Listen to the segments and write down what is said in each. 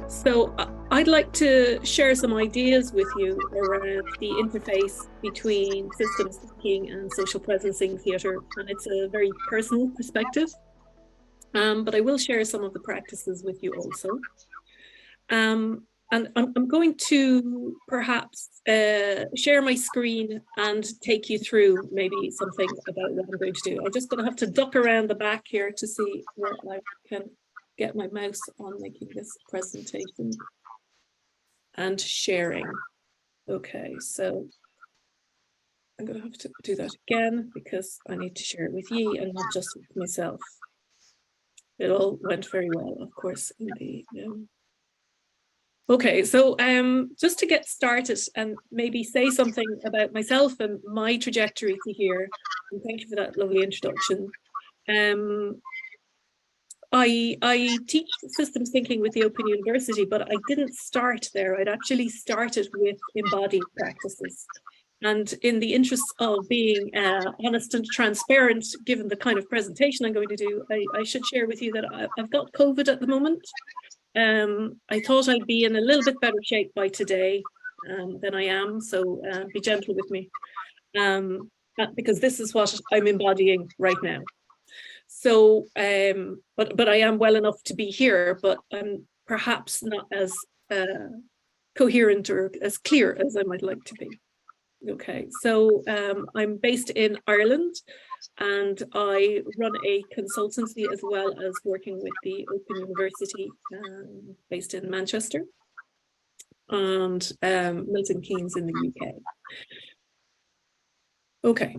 So I'd like to share some ideas with you around the interface between systems thinking and social presencing theatre. And it's a very personal perspective, but I will share some of the practices with you also. And I'm going to perhaps share my screen and take you through maybe something about what I'm going to do. I'm just going to have to duck around the back here to see where I can get my mouse on making this presentation and sharing. Okay, so I'm going to have to do that again because I need to share it with ye and not just with myself. It all went very well, of course, in the Okay, so just to get started and maybe say something about myself and my trajectory to here, and thank you for that lovely introduction. I teach systems thinking with the Open University, but I didn't start there. I'd actually started with embodied practices. And in the interest of being honest and transparent, given the kind of presentation I'm going to do, I should share with you that I've got COVID at the moment. I thought I'd be in a little bit better shape by today than I am, so be gentle with me, because this is what I'm embodying right now. So, but I am well enough to be here, but I'm perhaps not as coherent or as clear as I might like to be. Okay, so I'm based in Ireland and I run a consultancy as well as working with the Open University based in Manchester and Milton Keynes in the UK. Okay,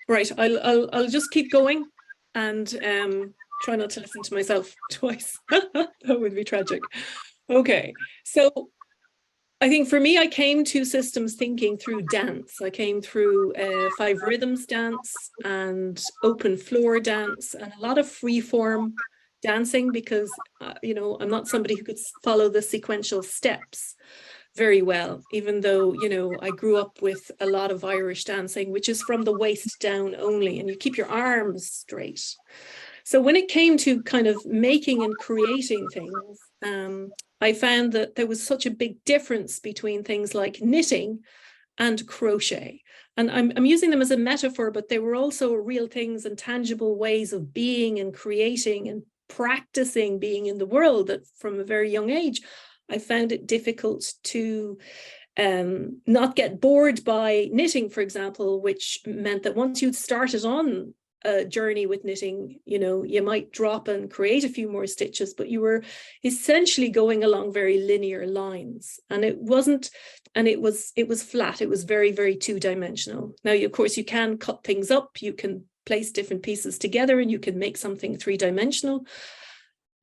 right, I'll just keep going and try not to listen to myself twice. That would be tragic. Okay, so I think for me, I came to systems thinking through dance. I came through 5 rhythms dance and open floor dance and a lot of free form dancing because, you know, I'm not somebody who could follow the sequential steps very well, even though, you know, I grew up with a lot of Irish dancing, which is from the waist down only, and you keep your arms straight. So when it came to kind of making and creating things, I found that there was such a big difference between things like knitting and crochet. And I'm using them as a metaphor, but they were also real things and tangible ways of being and creating and practicing being in the world that from a very young age, I found it difficult to not get bored by knitting, for example, which meant that once you'd started on a journey with knitting, you know, you might drop and create a few more stitches, but you were essentially going along very linear lines, and it wasn't, and it was flat. It was very, very two-dimensional. Now, of course, you can cut things up, you can place different pieces together, and you can make something three-dimensional,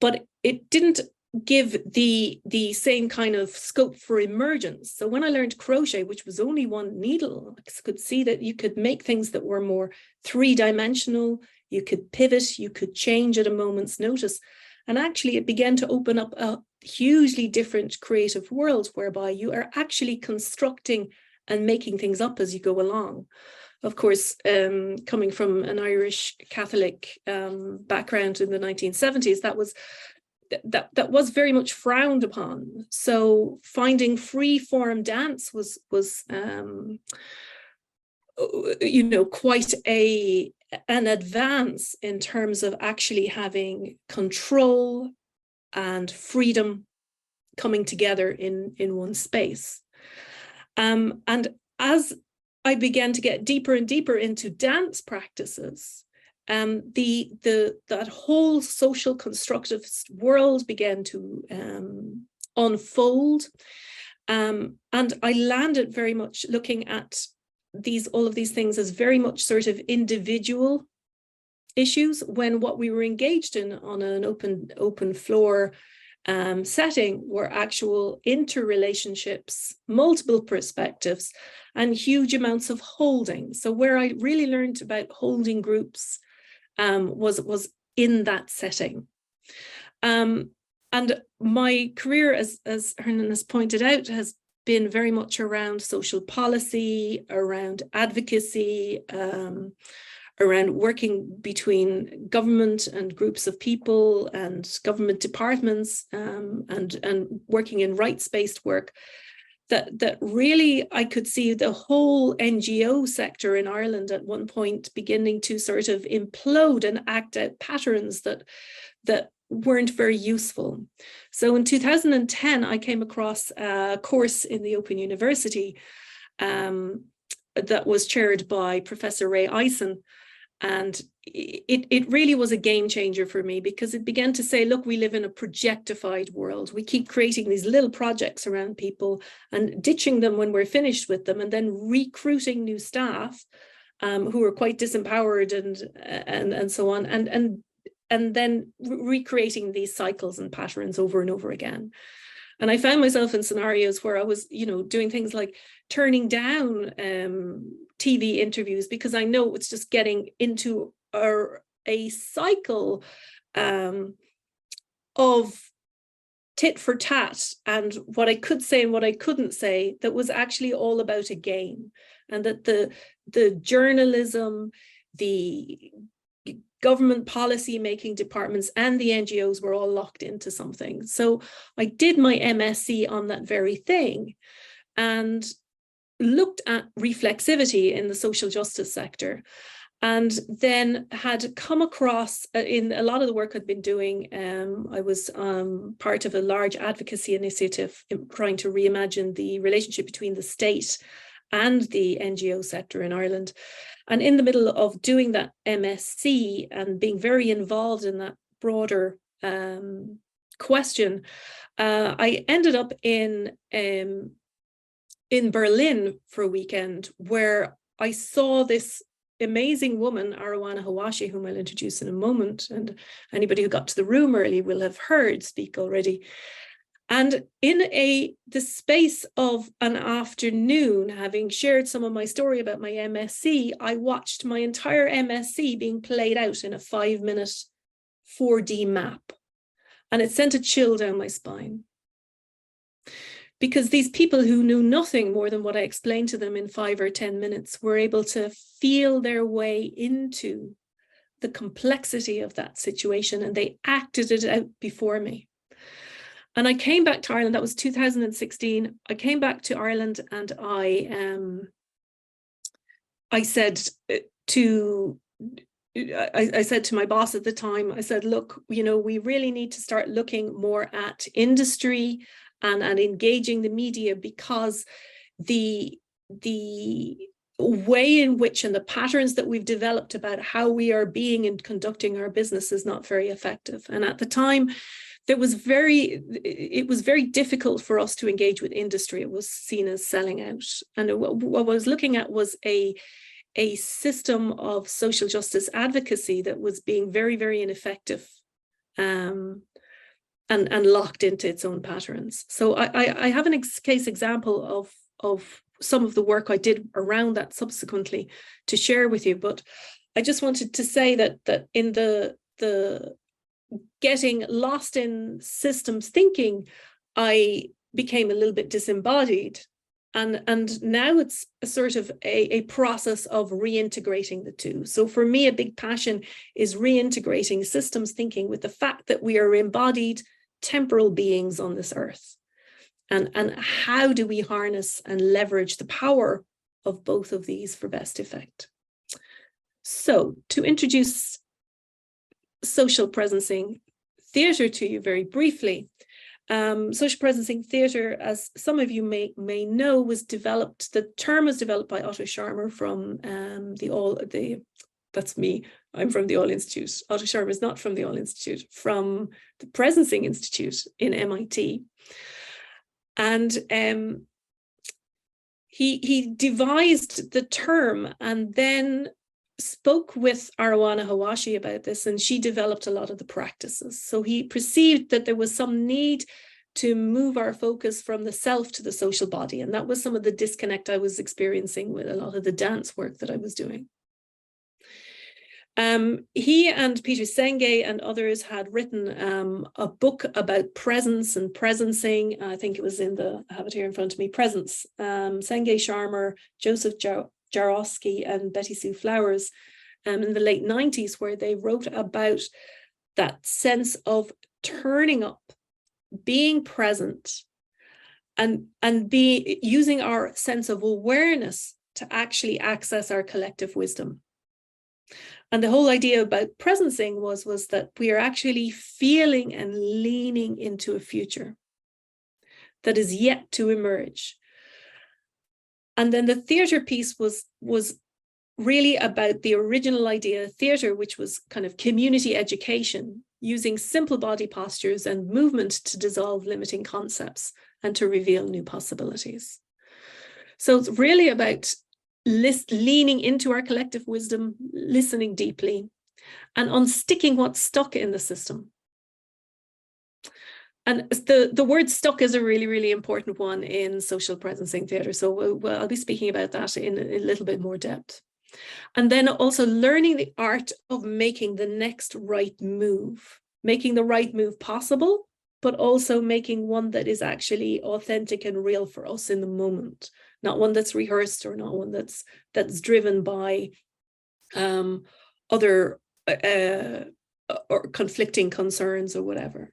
but it didn't give the same kind of scope for emergence. So when I learned crochet, which was only one needle, I could see that you could make things that were more three-dimensional, you could pivot, you could change at a moment's notice. And actually it began to open up a hugely different creative world whereby you are actually constructing and making things up as you go along. Of course, coming from an Irish Catholic background in the 1970s, that was very much frowned upon. So finding free form dance was you know, quite an advance in terms of actually having control and freedom coming together in one space. And as I began to get deeper and deeper into dance practices, that whole social constructivist world began to unfold, and I landed very much looking at all of these things as very much sort of individual issues, when what we were engaged in on an open floor setting were actual interrelationships, multiple perspectives, and huge amounts of holding. So where I really learned about holding groups was in that setting. And my career, as Hernan has pointed out, has been very much around social policy, around advocacy, around working between government and groups of people and government departments, and working in rights-based work, that really I could see the whole NGO sector in Ireland at one point beginning to sort of implode and act out patterns that weren't very useful. So in 2010, I came across a course in the Open University that was chaired by Professor Ray Eisen. And it really was a game changer for me, because it began to say, look, we live in a projectified world. We keep creating these little projects around people and ditching them when we're finished with them, and then recruiting new staff who are quite disempowered and so on, and then recreating these cycles and patterns over and over again. And I found myself in scenarios where I was, doing things like turning down TV interviews because I know it's just getting into a cycle of tit for tat, and what I could say and what I couldn't say, that was actually all about a game, and that the journalism, the government policy making departments and the NGOs were all locked into something. So I did my MSc on that very thing and looked at reflexivity in the social justice sector, and then had come across in a lot of the work I'd been doing. I was part of a large advocacy initiative trying to reimagine the relationship between the state and the NGO sector in Ireland. And in the middle of doing that MSc and being very involved in that broader question, I ended up in Berlin for a weekend, where I saw this amazing woman, Arowana Hawashi, whom I'll introduce in a moment, and anybody who got to the room early will have heard speak already. And in the space of an afternoon, having shared some of my story about my MSc, I watched my entire MSc being played out in a 5-minute 4D map. And it sent a chill down my spine. Because these people who knew nothing more than what I explained to them in 5 or 10 minutes were able to feel their way into the complexity of that situation, and they acted it out before me. And I came back to Ireland. That was 2016. I came back to Ireland, and I said to my boss at the time, I said, look, we really need to start looking more at industry and engaging the media, because the way in which and the patterns that we've developed about how we are being and conducting our business is not very effective. And at the time, it was very difficult for us to engage with industry. It was seen as selling out. And what I was looking at was a system of social justice advocacy that was being very, very ineffective and locked into its own patterns. So I have an case example of some of the work I did around that subsequently to share with you. But I just wanted to say that in the getting lost in systems thinking, I became a little bit disembodied. And now it's a sort of a process of reintegrating the two. So for me, a big passion is reintegrating systems thinking with the fact that we are embodied temporal beings on this earth. And how do we harness and leverage the power of both of these for best effect? So to introduce social presencing theatre to you very briefly, social presencing theatre, as some of you may know, was developed. The term was developed by Otto Scharmer from that's me. I'm from the All Institute. Otto Scharmer is not from the All Institute, from the Presencing Institute in MIT, and he devised the term and then spoke with Arowana Hawashi about this, and she developed a lot of the practices. So he perceived that there was some need to move our focus from the self to the social body, and that was some of the disconnect I was experiencing with a lot of the dance work that I was doing. He and Peter Senge and others had written a book about presence and presencing. I think it was I have it here in front of me, Presence. Senge, Scharmer, Joseph Jarosky and Betty Sue Flowers in the late 90s, where they wrote about that sense of turning up, being present, and using our sense of awareness to actually access our collective wisdom. And the whole idea about presencing was that we are actually feeling and leaning into a future that is yet to emerge. And then the theatre piece was really about the original idea of theatre, which was kind of community education, using simple body postures and movement to dissolve limiting concepts and to reveal new possibilities. So it's really about leaning into our collective wisdom, listening deeply, and unsticking what's stuck in the system. And the word stuck is a really, really important one in social presencing theatre. So I'll be speaking about that in a little bit more depth. And then also learning the art of making the next right move, making the right move possible, but also making one that is actually authentic and real for us in the moment, not one that's rehearsed or not one that's driven by other or conflicting concerns or whatever.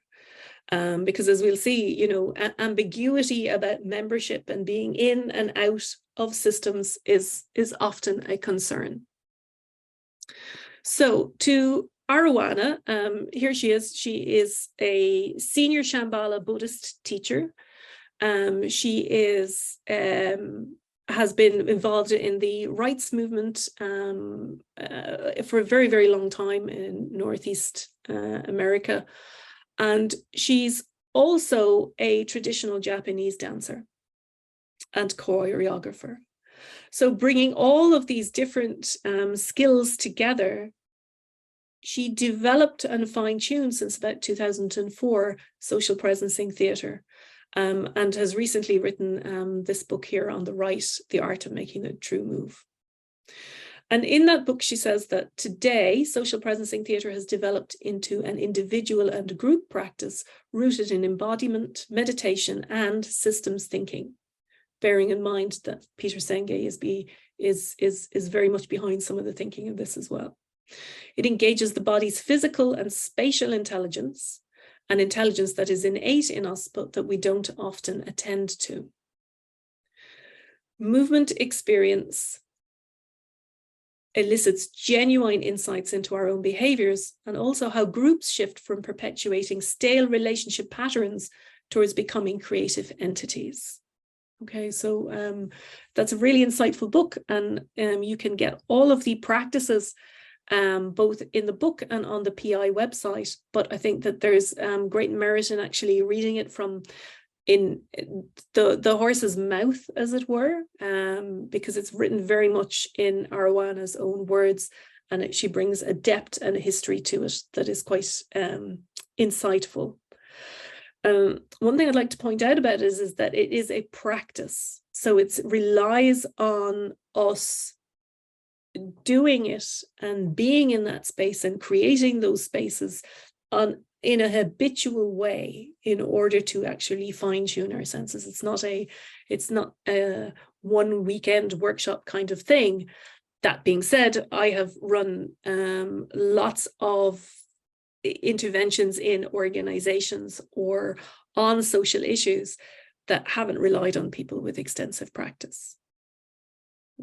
Because as we'll see, you know, ambiguity about membership and being in and out of systems is often a concern. So to Arowana, here she is. She is a senior Shambhala Buddhist teacher. She is has been involved in the rights movement for a very, very long time in Northeast America. And she's also a traditional Japanese dancer and choreographer. So bringing all of these different skills together, she developed and fine-tuned since about 2004 social presencing theatre, and has recently written this book here on the right, The Art of Making the True Move. And in that book, she says that today, social presencing theatre has developed into an individual and group practice rooted in embodiment, meditation, and systems thinking, bearing in mind that Peter Senge is very much behind some of the thinking of this as well. It engages the body's physical and spatial intelligence, an intelligence that is innate in us, but that we don't often attend to. Movement experience elicits genuine insights into our own behaviors, and also how groups shift from perpetuating stale relationship patterns towards becoming creative entities. Okay, so that's a really insightful book, and you can get all of the practices both in the book and on the PI website, but I think that there's great merit in actually reading it from in the horse's mouth, as it were, because it's written very much in Arawana's own words, and she brings a depth and a history to it that is quite insightful. One thing I'd like to point out about it is that it is a practice, so it relies on us doing it and being in that space and creating those spaces in a habitual way in order to actually fine-tune our senses. It's not a one weekend workshop kind of thing. That being said, I have run lots of interventions in organizations or on social issues that haven't relied on people with extensive practice.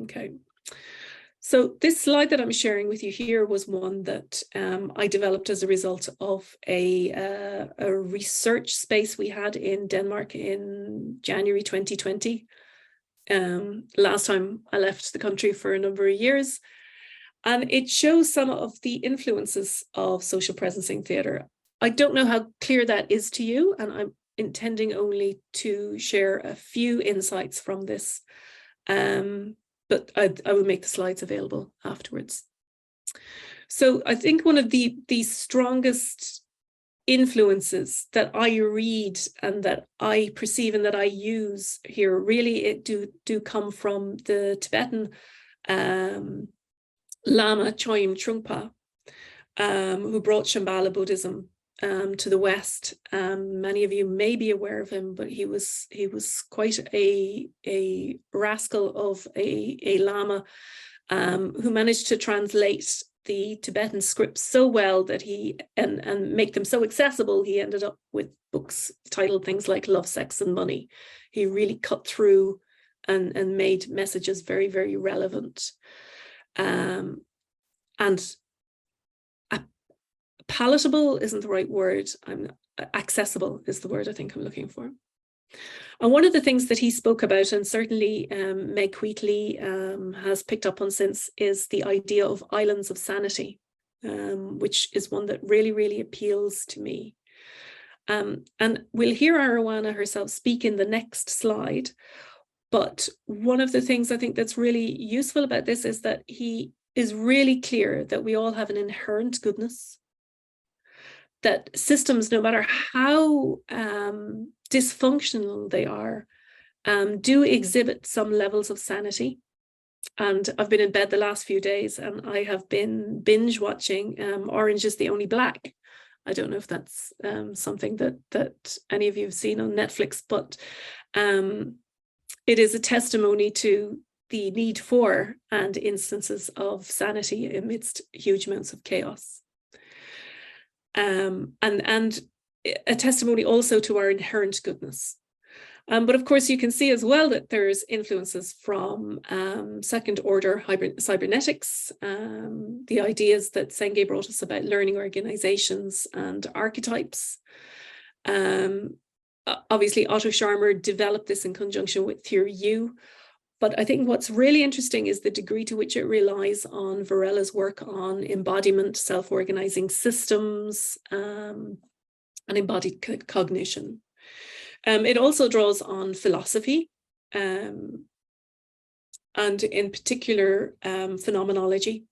Okay. So this slide that I'm sharing with you here was one that I developed as a result of a research space we had in Denmark in January 2020. Last time I left the country for a number of years. And it shows some of the influences of social presencing theatre. I don't know how clear that is to you, and I'm intending only to share a few insights from this. But I will make the slides available afterwards. So I think one of the strongest influences that I read and that I perceive and that I use here really do come from the Tibetan Lama Choyam Trungpa, who brought Shambhala Buddhism to the West. Many of you may be aware of him, but he was quite a rascal of a Lama who managed to translate the Tibetan scripts so well that and make them so accessible, he ended up with books titled things like Love, Sex, and Money. He really cut through and made messages very, very relevant. And palatable isn't the right word. Accessible is the word I think I'm looking for. And one of the things that he spoke about, and certainly Meg Wheatley has picked up on since, is the idea of islands of sanity, which is one that really, really appeals to me. And we'll hear Arowana herself speak in the next slide. But one of the things I think that's really useful about this is that he is really clear that we all have an inherent goodness, that systems, no matter how dysfunctional they are, do exhibit some levels of sanity. And I've been in bed the last few days and I have been binge watching Orange is the Only Black. I don't know if that's something that any of you have seen on Netflix, but it is a testimony to the need for and instances of sanity amidst huge amounts of chaos. And a testimony also to our inherent goodness. But of course, you can see as well that there's influences from second order cybernetics, the ideas that Senge brought us about learning organizations and archetypes. Obviously, Otto Scharmer developed this in conjunction with Theory U. But I think what's really interesting is the degree to which it relies on Varela's work on embodiment, self-organizing systems, and embodied cognition. It also draws on philosophy, and in particular phenomenology,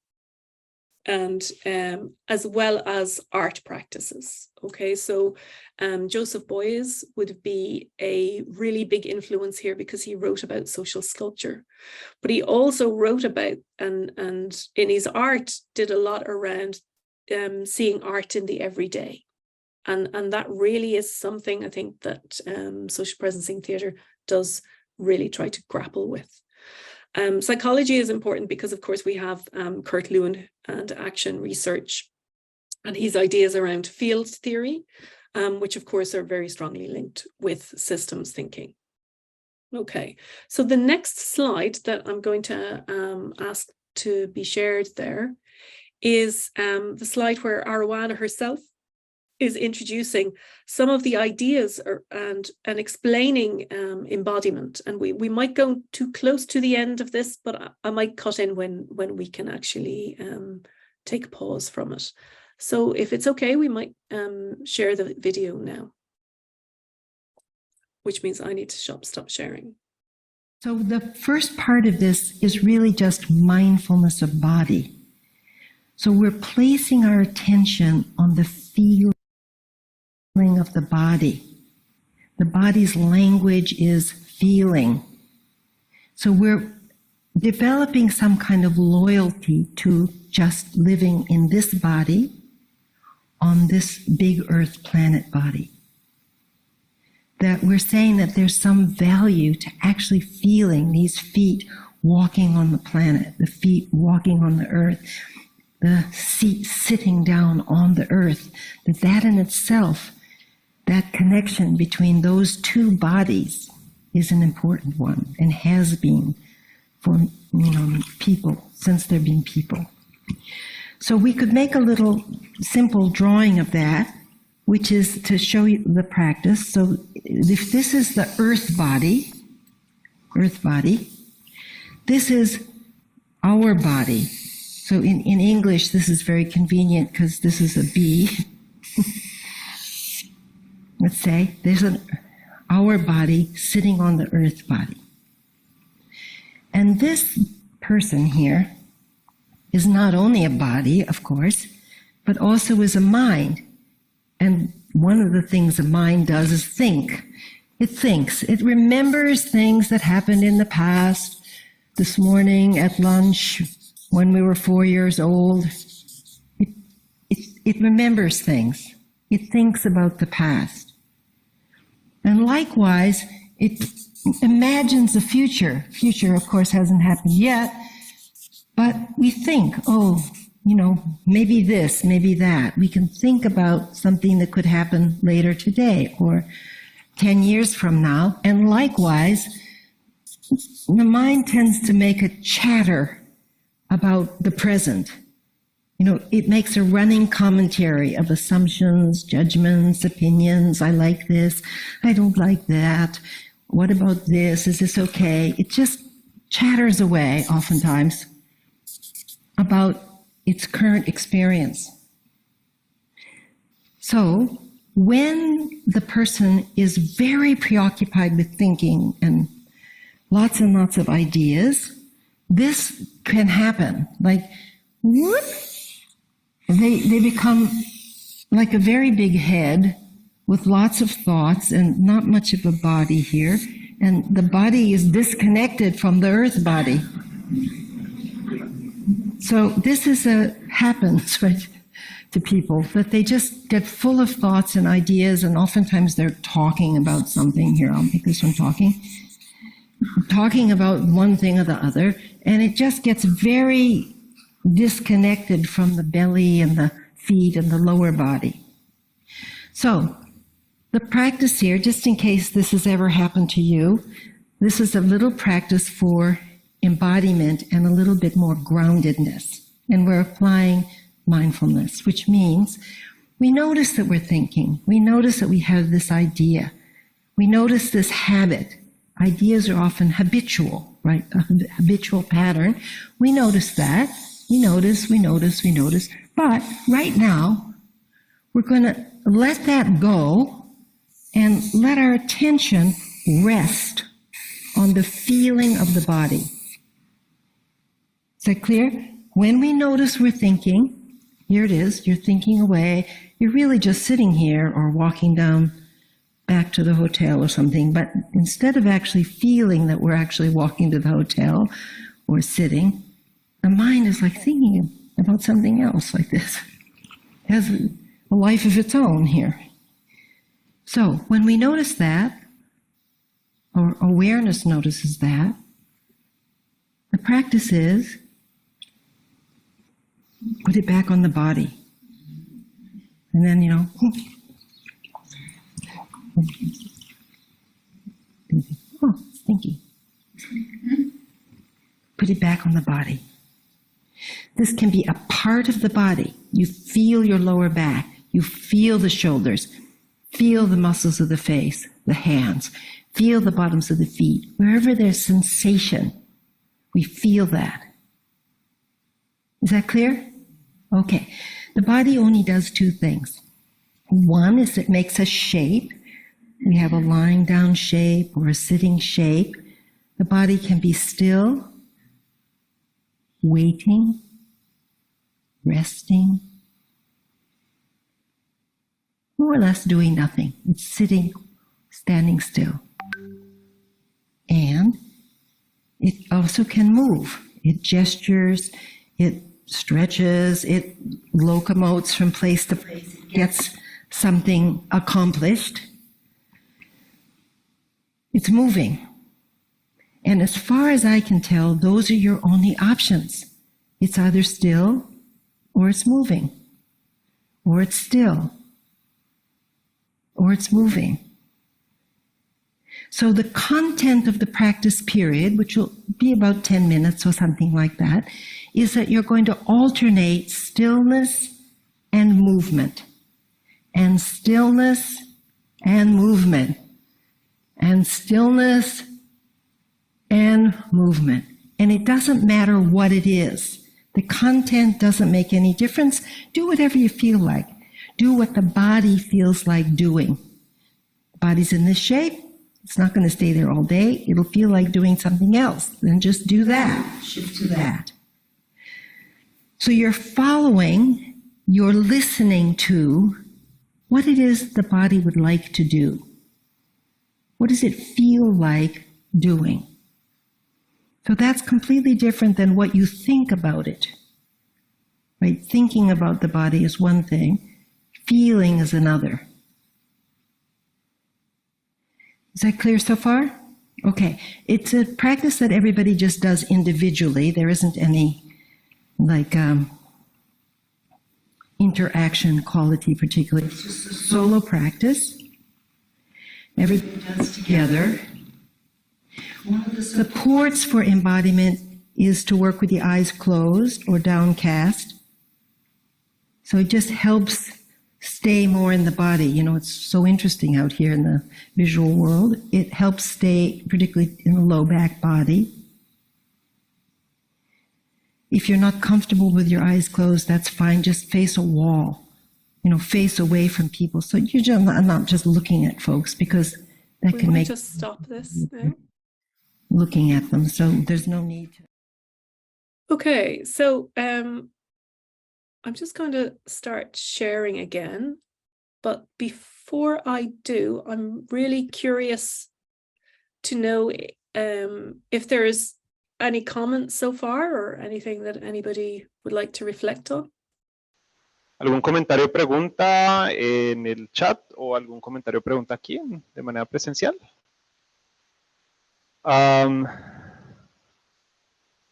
and as well as art practices. Okay, so Joseph Beuys would be a really big influence here because he wrote about social sculpture, but he also wrote about and in his art did a lot around seeing art in the everyday. And that really is something I think that social presencing theatre does really try to grapple with. Psychology is important because, of course, we have Kurt Lewin and action research and his ideas around field theory, which, of course, are very strongly linked with systems thinking. Okay, so the next slide that I'm going to ask to be shared there is the slide where Arowana herself is introducing some of the ideas and explaining embodiment. And we might go too close to the end of this, but I might cut in when we can actually take a pause from it. So if it's okay, we might share the video now, which means I need to stop sharing. So the first part of this is really just mindfulness of body. So we're placing our attention on the feeling of the body. The body's language is feeling. So we're developing some kind of loyalty to just living in this body on this big earth planet body. That we're saying that there's some value to actually feeling these feet walking on the planet, the feet walking on the earth, the seat sitting down on the earth, that in itself, that connection between those two bodies is an important one and has been for people since there have been people. So we could make a little simple drawing of that, which is to show you the practice. So if this is the earth body, this is our body. So in English, this is very convenient because this is a B. Let's say there's our body sitting on the earth body. And this person here is not only a body, of course, but also is a mind. And one of the things a mind does is think. It thinks. It remembers things that happened in the past. This morning at lunch, when we were 4 years old, it remembers things. It thinks about the past. And likewise, it imagines the future. Future, of course, hasn't happened yet, but we think, oh, maybe this, maybe that. We can think about something that could happen later today or 10 years from now. And likewise, the mind tends to make a chatter about the present. It makes a running commentary of assumptions, judgments, opinions. I like this. I don't like that. What about this? Is this okay? It just chatters away oftentimes about its current experience. So when the person is very preoccupied with thinking and lots of ideas, this can happen. Like, what? They become like a very big head with lots of thoughts and not much of a body here. And the body is disconnected from the earth body. So this happens, right, to people, that they just get full of thoughts and ideas, and oftentimes they're talking about something. Here, I'll make this one talking about one thing or the other, and it just gets very disconnected from the belly and the feet and the lower body. So the practice here, just in case this has ever happened to you, this is a little practice for embodiment and a little bit more groundedness. And we're applying mindfulness, which means we notice that we're thinking. We notice that we have this idea. We notice this habit. Ideas are often habitual, right? A habitual pattern. We notice that. We notice. But right now, we're going to let that go and let our attention rest on the feeling of the body. Is that clear? When we notice we're thinking, here it is, you're thinking away, you're really just sitting here or walking down back to the hotel or something, but instead of actually feeling that we're actually walking to the hotel or sitting, the mind is like thinking about something else like this. It has a life of its own here. So when we notice that, or awareness notices that, the practice is put it back on the body. And then, oh, stinky. Put it back on the body. This can be a part of the body. You feel your lower back. You feel the shoulders. Feel the muscles of the face, the hands. Feel the bottoms of the feet. Wherever there's sensation, we feel that. Is that clear? Okay. The body only does two things. One is it makes a shape. We have a lying down shape or a sitting shape. The body can be still, waiting, resting, more or less doing nothing. It's sitting, standing still. And it also can move. It gestures, it stretches, it locomotes from place to place. It gets something accomplished. It's moving. And as far as I can tell, those are your only options. It's either still, or it's moving, or it's still, or it's moving. So the content of the practice period, which will be about 10 minutes or something like that, is that you're going to alternate stillness and movement, and stillness and movement, and stillness and movement. And it doesn't matter what it is. The content doesn't make any difference. Do whatever you feel like. Do what the body feels like doing. The body's in this shape. It's not going to stay there all day. It'll feel like doing something else. Then just do that. Shift to that. So you're following, you're listening to what it is the body would like to do. What does it feel like doing? So that's completely different than what you think about it. Right? Thinking about the body is one thing. Feeling is another. Is that clear so far? Okay. It's a practice that everybody just does individually. There isn't any interaction quality particularly. It's just a solo practice. Everybody does together. One of the supports for embodiment is to work with the eyes closed or downcast. So it just helps stay more in the body. You know, it's so interesting out here in the visual world. It helps stay particularly in the low back body. If you're not comfortable with your eyes closed, that's fine. Just face a wall, you know, face away from people. So you're just not just looking at folks, because that We can might make just stop this now. looking at them. So there's no need to. Okay, so I'm just going to start sharing again. But before I do, I'm really curious to know if there's any comments so far or anything that anybody would like to reflect on. ¿Algún comentario o pregunta en el chat o algún comentario o pregunta aquí de manera presencial?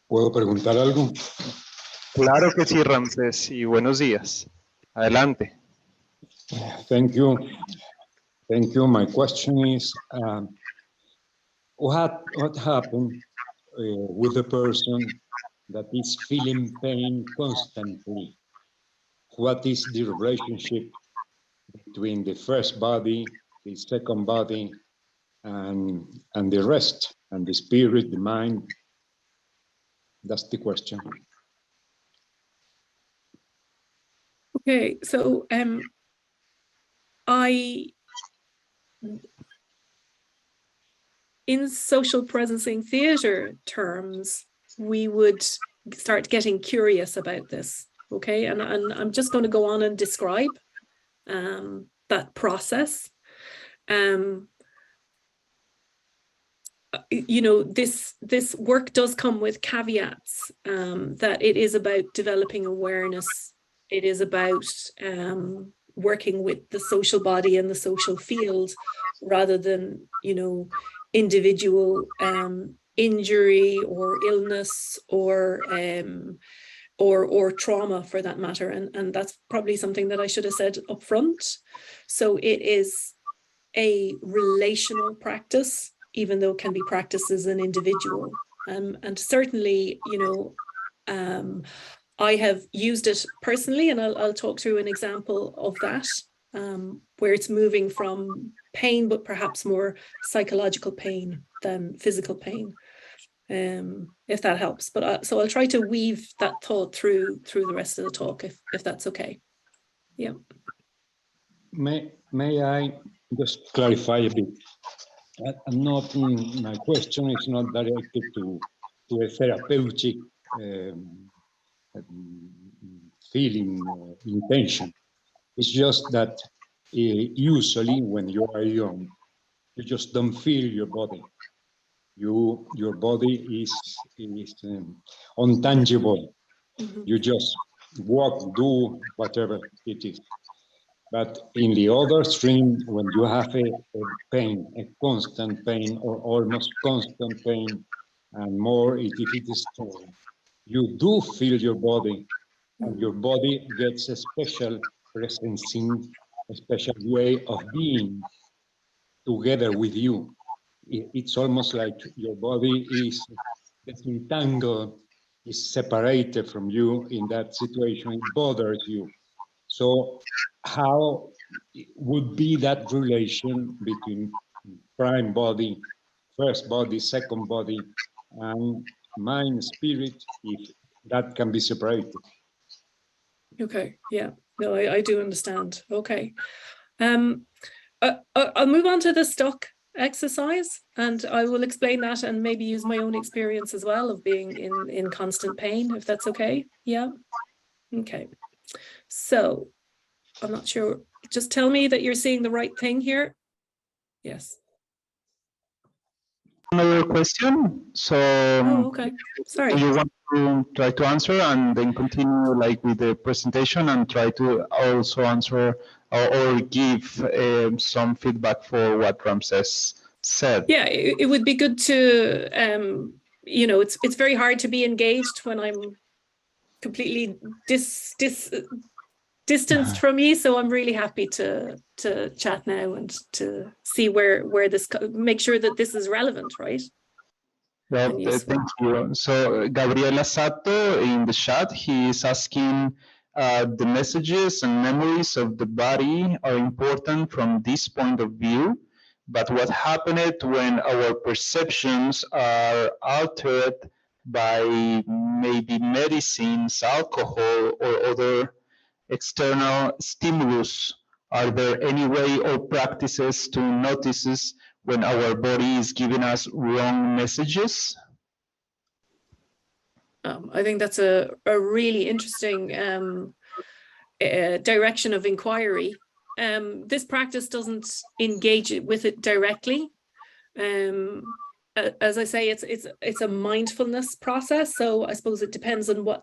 ¿Puedo preguntar algo? Claro que sí, Ramsés, y buenos días. Adelante. Thank you. Thank you. My question is, what happened with the person that is feeling pain constantly? What is the relationship between the first body, the second body, and the rest, and the spirit, the mind? That's the question. Okay, so in social presencing theater terms, we would start getting curious about this. Okay, and I'm just going to go on and describe that process. You know, this work does come with caveats, that it is about developing awareness. It is about working with the social body and the social field, rather than, you know, individual injury or illness or trauma, for that matter. And that's probably something that I should have said up front. So it is a relational practice, even though it can be practiced as an individual. And certainly, you know, I have used it personally, and I'll talk through an example of that, where it's moving from pain, but perhaps more psychological pain than physical pain, if that helps. But so I'll try to weave that thought through the rest of the talk, if that's okay. Yeah. May I just clarify a bit? My question is not directed to a therapeutic feeling or intention. It's just that usually when you are young, you just don't feel your body. Your body is untangible. Mm-hmm. You just walk, do whatever it is. But in the other extreme, when you have a pain, a constant pain or almost constant pain, and more if it is strong, you do feel your body, and your body gets a special presencing, a special way of being together with you. It's almost like your body is disentangled, is separated from you in that situation. It bothers you. So how would be that relation between prime body, first body, second body, and mind, spirit, if that can be separated? Okay, yeah, no, I do understand. Okay. I'll move on to the stock exercise, and I will explain that and maybe use my own experience as well of being in constant pain, if that's okay. Yeah. Okay. So I'm not sure. Just tell me that you're seeing the right thing here. Yes. Another question. So, Oh, okay. Sorry. do you want to try to answer and then continue like with the presentation and try to also answer or give some feedback for what Ramses said? Yeah, it would be good to, you know, it's very hard to be engaged when I'm completely distanced from you, so I'm really happy to chat now and to see where this, make sure that this is relevant, right? Well, thank you. So Gabriela Sato in the chat, he is asking, the messages and memories of the body are important from this point of view, but what happened when our perceptions are altered by maybe medicines, alcohol, or other external stimulus? Are there any way or practices to notice when our body is giving us wrong messages? I think that's a really interesting direction of inquiry. This practice doesn't engage with it directly. As I say, it's a mindfulness process. So I suppose it depends on what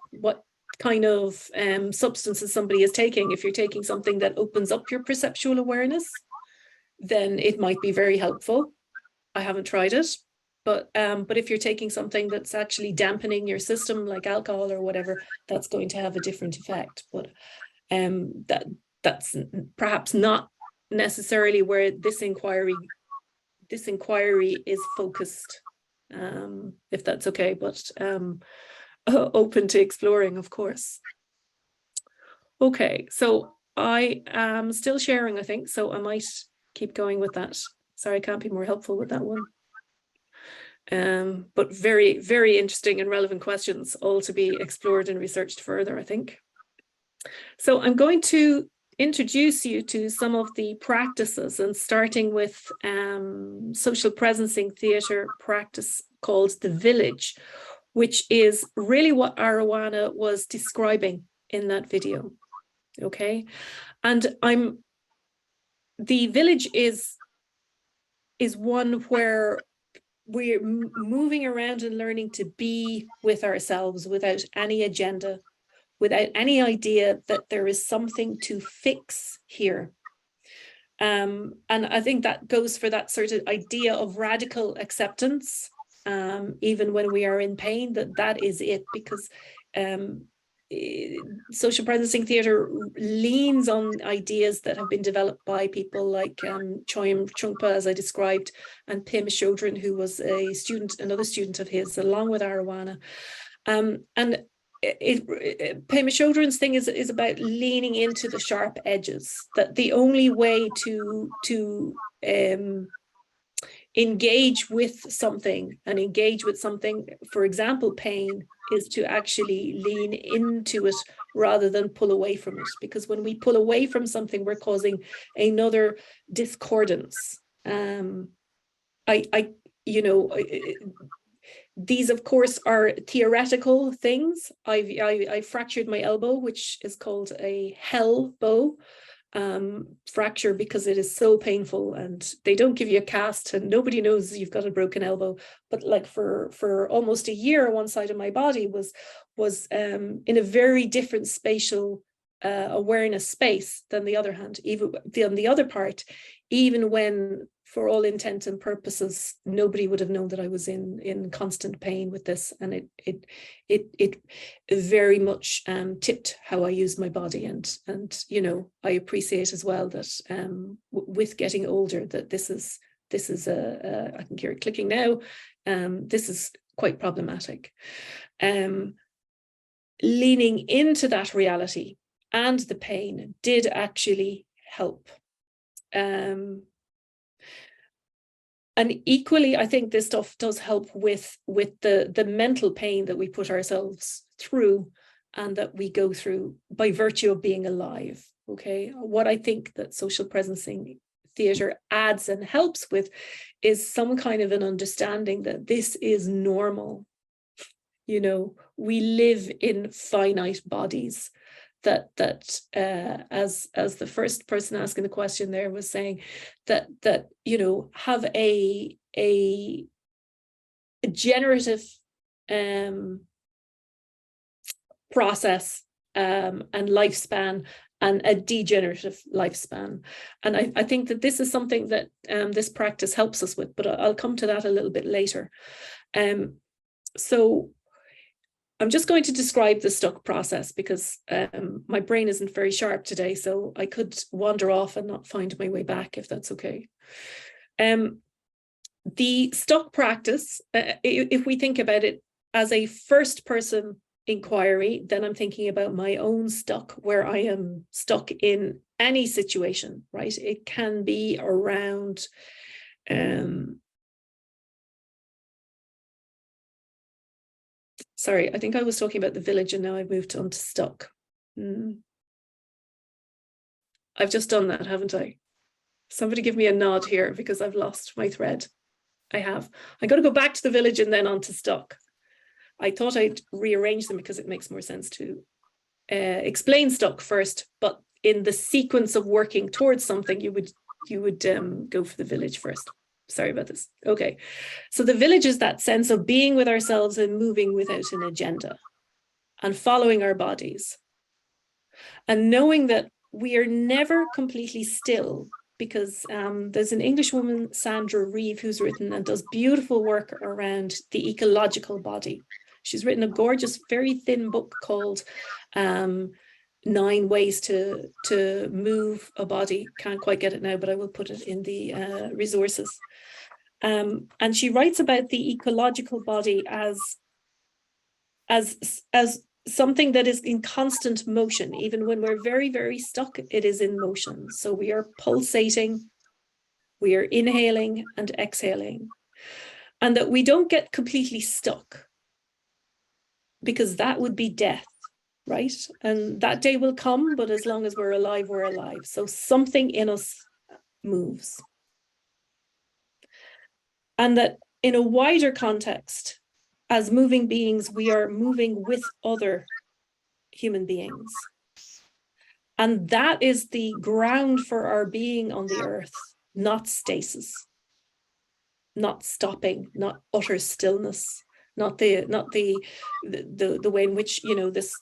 kind of substances somebody is taking. If you're taking something that opens up your perceptual awareness, then it might be very helpful. I haven't tried it, but if you're taking something that's actually dampening your system, like alcohol or whatever, that's going to have a different effect. But that's perhaps not necessarily where this inquiry is focused, if that's okay, but open to exploring, of course. Okay, so I am still sharing, I think, so I might keep going with that. Sorry, I can't be more helpful with that one. But very, very interesting and relevant questions, all to be explored and researched further, I think. So I'm going to introduce you to some of the practices, and starting with social presencing theatre practice called the village, which is really what Arowana was describing in that video. Okay, and the village is one where we're moving around and learning to be with ourselves without any agenda, without any idea that there is something to fix here. And I think that goes for that sort of idea of radical acceptance, even when we are in pain, that is it, because social presencing theatre leans on ideas that have been developed by people like Choyam Trungpa, as I described, and Pema Chodron, who was another student of his, along with Arowana. And Pema Chodron's thing is about leaning into the sharp edges, that the only way to engage with something, for example, pain, is to actually lean into it rather than pull away from it. Because when we pull away from something, we're causing another discordance. These, of course, are theoretical things. I fractured my elbow, which is called a hell bow fracture, because it is so painful, and they don't give you a cast, and nobody knows you've got a broken elbow. But like for almost a year, one side of my body was in a very different spatial awareness space than the other hand. Even on the other part, even when, for all intents and purposes, nobody would have known that I was in constant pain with this, and it very much tipped how I use my body, and I appreciate as well that with getting older, that this is I can hear it clicking now. This is quite problematic. Leaning into that reality and the pain did actually help. And equally, I think this stuff does help with the mental pain that we put ourselves through and that we go through by virtue of being alive. Okay, what I think that social presencing theatre adds and helps with is some kind of an understanding that this is normal. We live in finite bodies. That as the first person asking the question there was saying, that have a generative process and lifespan, and a degenerative lifespan. And I think that this is something that this practice helps us with, but I'll come to that a little bit later. So I'm just going to describe the stuck process because my brain isn't very sharp today, so I could wander off and not find my way back, if that's okay. The stuck practice, if we think about it as a first person inquiry, then I'm thinking about my own stuck, where I am stuck in any situation, right? It can be around sorry, I think I was talking about the village and now I've moved on to stuck. I've just done that, haven't I? Somebody give me a nod here because I've lost my thread. I have. I got to go back to the village and then on to stuck. I thought I'd rearrange them because it makes more sense to explain stuck first, but in the sequence of working towards something, you would go for the village first. Sorry about this. Okay. So the village is that sense of being with ourselves and moving without an agenda and following our bodies and knowing that we are never completely still, because there's an English woman, Sandra Reeve, who's written and does beautiful work around the ecological body. She's written a gorgeous, very thin book called 9 Ways to Move a Body. Can't quite get it now, but I will put it in the resources. And she writes about the ecological body as something that is in constant motion. Even when we're very, very stuck, it is in motion. So we are pulsating, we are inhaling and exhaling, and that we don't get completely stuck, because that would be death, right? And that day will come, but as long as we're alive, we're alive. So something in us moves. And that in a wider context, as moving beings, we are moving with other human beings. And that is the ground for our being on the earth, not stasis, not stopping, not utter stillness, not the way in which, you know, this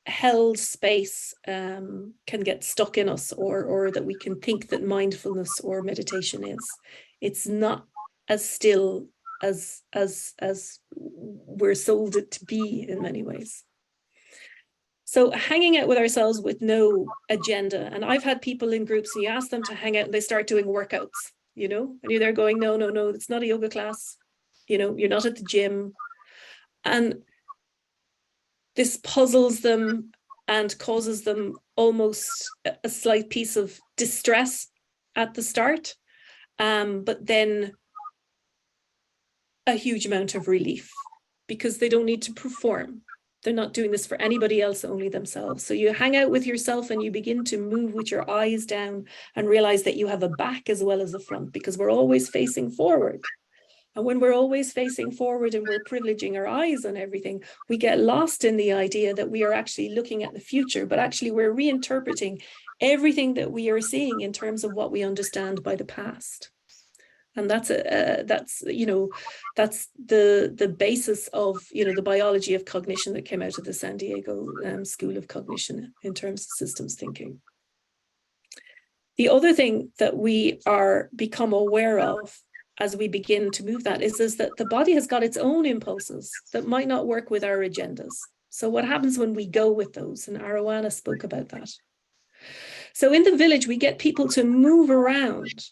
held space can get stuck in us, or that we can think that mindfulness or meditation is. It's not as still as we're sold it to be in many ways. So hanging out with ourselves with no agenda. And I've had people in groups, and you ask them to hang out and they start doing workouts, you know, and you're there going, no, it's not a yoga class. You know, you're not at the gym. And this puzzles them and causes them almost a slight piece of distress at the start. But then a huge amount of relief, because they don't need to perform. They're not doing this for anybody else, only themselves. So you hang out with yourself and you begin to move with your eyes down and realize that you have a back as well as a front, because we're always facing forward. And when we're always facing forward and we're privileging our eyes on everything, we get lost in the idea that we are actually looking at the future, but actually we're reinterpreting everything that we are seeing in terms of what we understand by the past. And that's the basis of, you know, the biology of cognition that came out of the San Diego School of Cognition in terms of systems thinking. The other thing that we are become aware of as we begin to move that is that the body has got its own impulses that might not work with our agendas. So what happens when we go with those? And Arowana spoke about that. So in the village, we get people to move around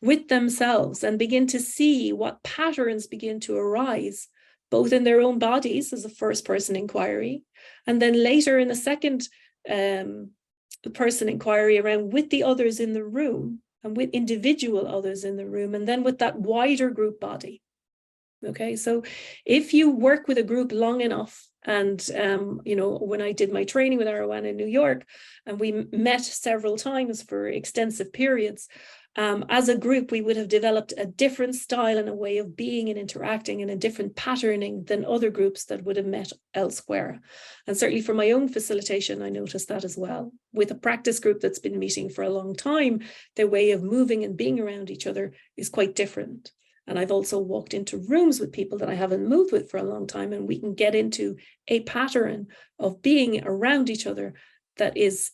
with themselves and begin to see what patterns begin to arise, both in their own bodies as a first person inquiry, and then later in a second person inquiry around with the others in the room and with individual others in the room, and then with that wider group body. Okay, so if you work with a group long enough, and you know, when I did my training with Arowana in New York, and we met several times for extensive periods, as a group, we would have developed a different style and a way of being and interacting and a different patterning than other groups that would have met elsewhere. And certainly for my own facilitation, I noticed that as well. With a practice group that's been meeting for a long time, their way of moving and being around each other is quite different. And I've also walked into rooms with people that I haven't moved with for a long time, and we can get into a pattern of being around each other that is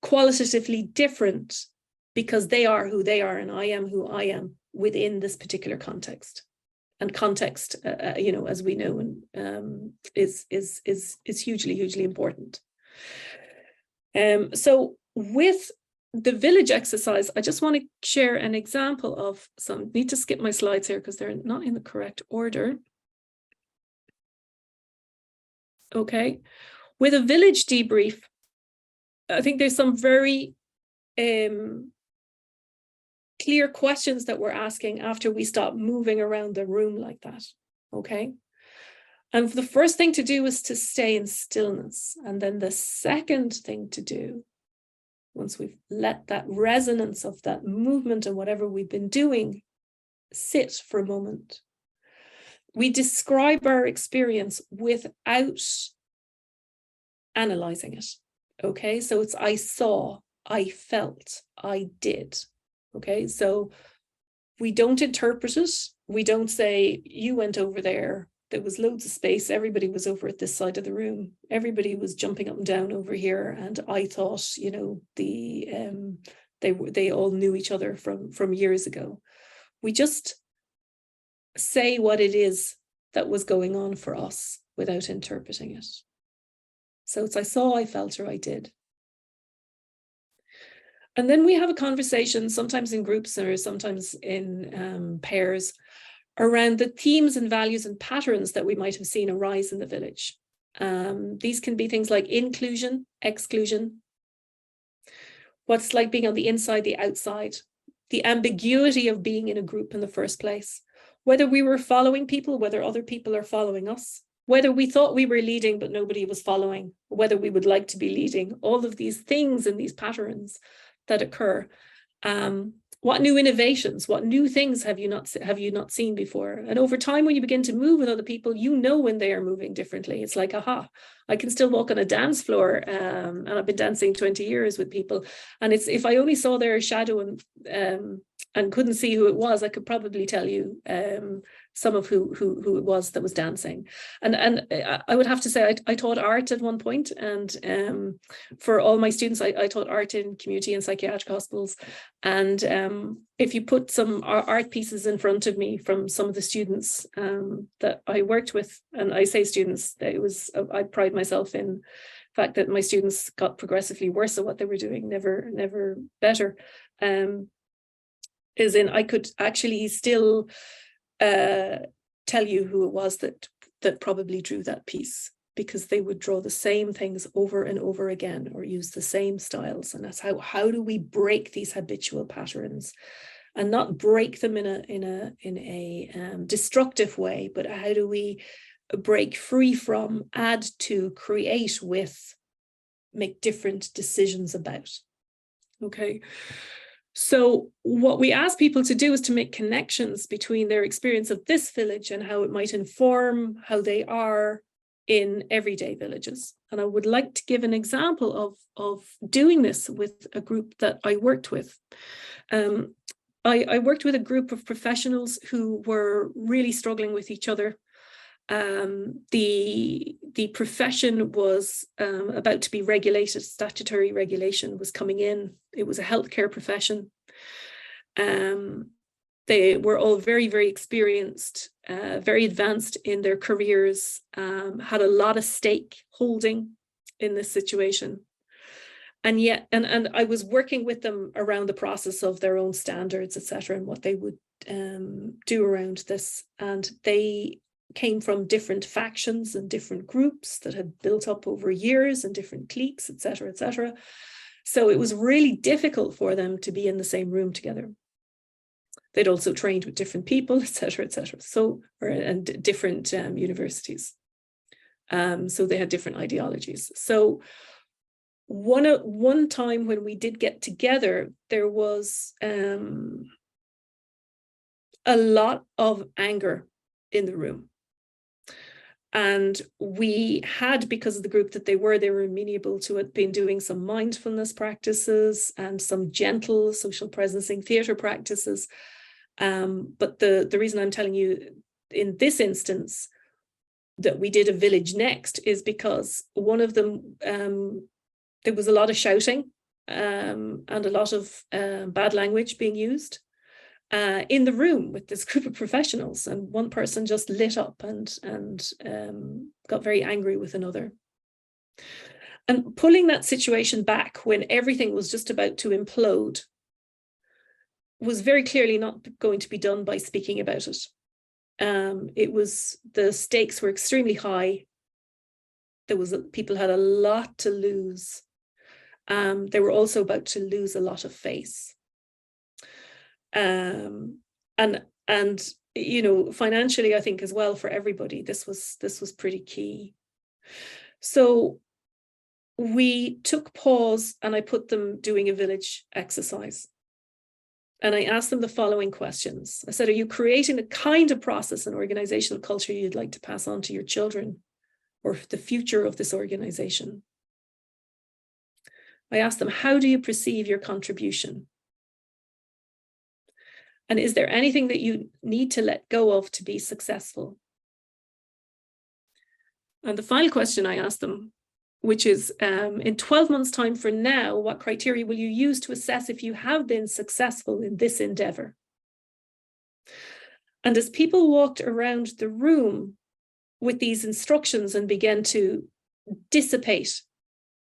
qualitatively different, because they are who they are and I am who I am within this particular context. and context, you know, as we know, is hugely important. So with the village exercise, I just want to share an example of some. Need to skip my slides here because they're not in the correct order. Okay, with a village debrief, I think there's some very clear questions that we're asking after we stop moving around the room like that. Okay. And the first thing to do is to stay in stillness. And then the second thing to do, once we've let that resonance of that movement and whatever we've been doing sit for a moment, we describe our experience without analyzing it. Okay, so it's I saw, I felt, I did. Okay, so we don't interpret it. We don't say, you went over there, there was loads of space, everybody was over at this side of the room, everybody was jumping up and down over here, and I thought, you know, they all knew each other from years ago. We just say what it is that was going on for us without interpreting it. So it's I saw, I felt, or I did. And then we have a conversation, sometimes in groups or sometimes in pairs, around the themes and values and patterns that we might have seen arise in the village. These can be things like inclusion, exclusion, what's like being on the inside, the outside, the ambiguity of being in a group in the first place, whether we were following people, whether other people are following us, whether we thought we were leading but nobody was following, whether we would like to be leading, all of these things and these patterns that occur. What new innovations, what new things have you not seen before? And over time, when you begin to move with other people, you know when they are moving differently. It's like, aha, I can still walk on a dance floor, and I've been dancing 20 years with people. And it's if I only saw their shadow and couldn't see who it was, I could probably tell you some of who it was that was dancing. And I would have to say I taught art at one point, and for all my students, I taught art in community and psychiatric hospitals. And if you put some art pieces in front of me from some of the students that I worked with, and I say students, I pride myself in the fact that my students got progressively worse at what they were doing, never better. Is in I could actually still tell you who it was that probably drew that piece, because they would draw the same things over and over again or use the same styles. And that's how do we break these habitual patterns, and not break them in a destructive way, but how do we break free from, add to, create with, make different decisions about. Okay. So what we ask people to do is to make connections between their experience of this village and how it might inform how they are in everyday villages. And I would like to give an example of doing this with a group that I worked with. I worked with a group of professionals who were really struggling with each other. The profession was about to be regulated. Statutory regulation was coming in. It was a healthcare profession. They were all very, very experienced, very advanced in their careers, had a lot of stake holding in this situation. And yet, and I was working with them around the process of their own standards, etc., and what they would do around this. And they came from different factions and different groups that had built up over years, and different cliques, etc., etc. So it was really difficult for them to be in the same room together. They'd also trained with different people, etc., etc. So, and different universities. So they had different ideologies. So one time when we did get together, there was a lot of anger in the room. And we had, because of the group that they were amenable to it, been doing some mindfulness practices and some gentle social presencing theatre practices. But the reason I'm telling you in this instance that we did a village next is because one of them, there was a lot of shouting and a lot of bad language being used. in the room with this group of professionals, and one person just lit up and got very angry with another. And pulling that situation back when everything was just about to implode was very clearly not going to be done by speaking about it. The stakes were extremely high. People had a lot to lose. They were also about to lose a lot of face. And you know, financially, I think as well for everybody, this was pretty key. So we took pause and I put them doing a village exercise. And I asked them the following questions. I said, are you creating the kind of process and organizational culture you'd like to pass on to your children or the future of this organization? I asked them, how do you perceive your contribution? And is there anything that you need to let go of to be successful? And the final question I asked them, which is, in 12 months' time from now, what criteria will you use to assess if you have been successful in this endeavor? And as people walked around the room with these instructions and began to dissipate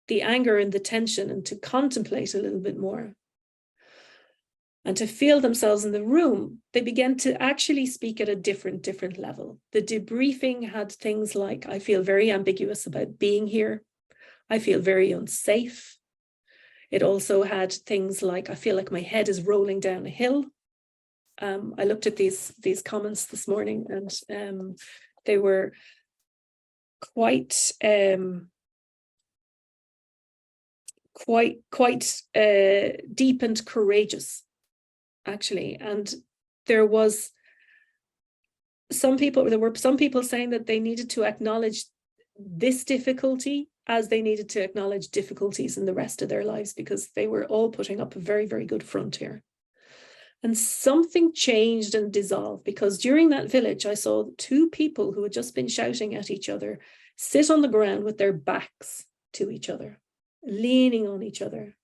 the anger and the tension and to contemplate a little bit more and to feel themselves in the room, they began to actually speak at a different level. The debriefing had things like, I feel very ambiguous about being here. I feel very unsafe. It also had things like, I feel like my head is rolling down a hill. I looked at these comments this morning, and they were quite deep and courageous, actually. And there were some people saying that they needed to acknowledge this difficulty as they needed to acknowledge difficulties in the rest of their lives, because they were all putting up a very, very good front here. And something changed and dissolved, because during that village, I saw two people who had just been shouting at each other sit on the ground with their backs to each other, leaning on each other.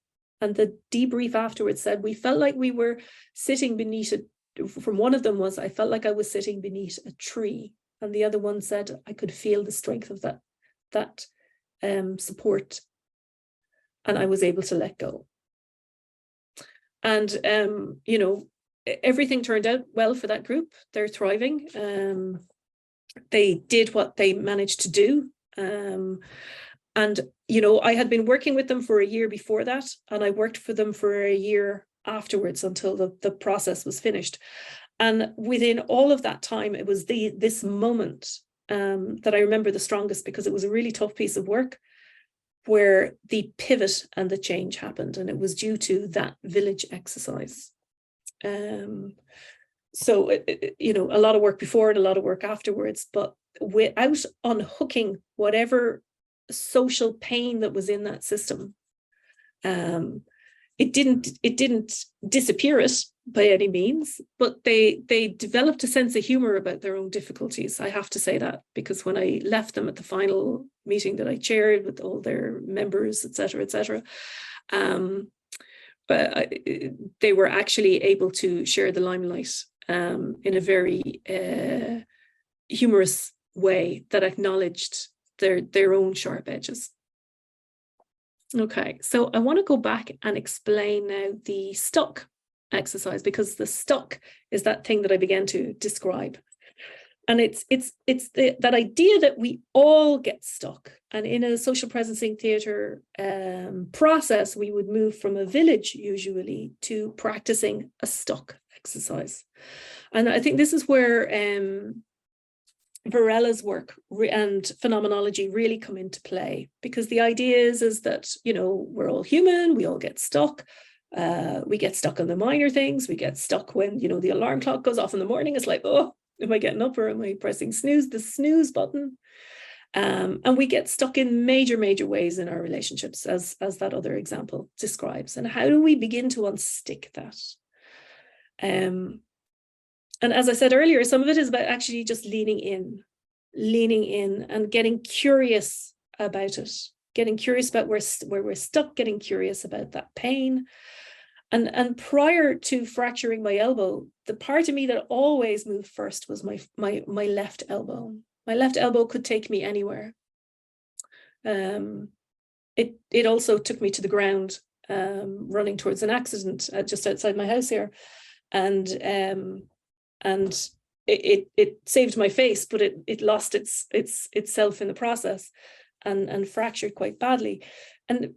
And the debrief afterwards said, we felt like we were sitting beneath from one of them was, I felt like I was sitting beneath a tree. And the other one said, I could feel the strength of that support, and I was able to let go. And you know, everything turned out well for that group. They're thriving. They did what they managed to do. And you know, I had been working with them for a year before that, and I worked for them for a year afterwards until the process was finished. And within all of that time, it was this moment that I remember the strongest, because it was a really tough piece of work where the pivot and the change happened, and it was due to that village exercise. So, you know, a lot of work before and a lot of work afterwards, but without unhooking whatever social pain that was in that system, it didn't disappear it by any means, but they developed a sense of humor about their own difficulties. I have to say that, because when I left them at the final meeting that I chaired with all their members, et cetera, but they were actually able to share the limelight in a very humorous way that acknowledged their own sharp edges. Okay, so I want to go back and explain now the stuck exercise, because the stuck is that thing that I began to describe. And it's that idea that we all get stuck. And in a social presencing theatre process, we would move from a village usually to practicing a stuck exercise. And I think this is where Varela's work and phenomenology really come into play, because the idea is that, you know, we're all human, we all get stuck. We get stuck on the minor things. We get stuck when, you know, the alarm clock goes off in the morning. It's like, oh, am I getting up or am I pressing the snooze button? And we get stuck in major ways in our relationships, as that other example describes. And how do we begin to unstick that? And as I said earlier, some of it is about actually just leaning in and getting curious about it, getting curious about where we're stuck, getting curious about that pain, And prior to fracturing my elbow, the part of me that always moved first was my left elbow. My left elbow could take me anywhere. It also took me to the ground, running towards an accident just outside my house here, and it saved my face, but it lost itself in the process, and fractured quite badly. And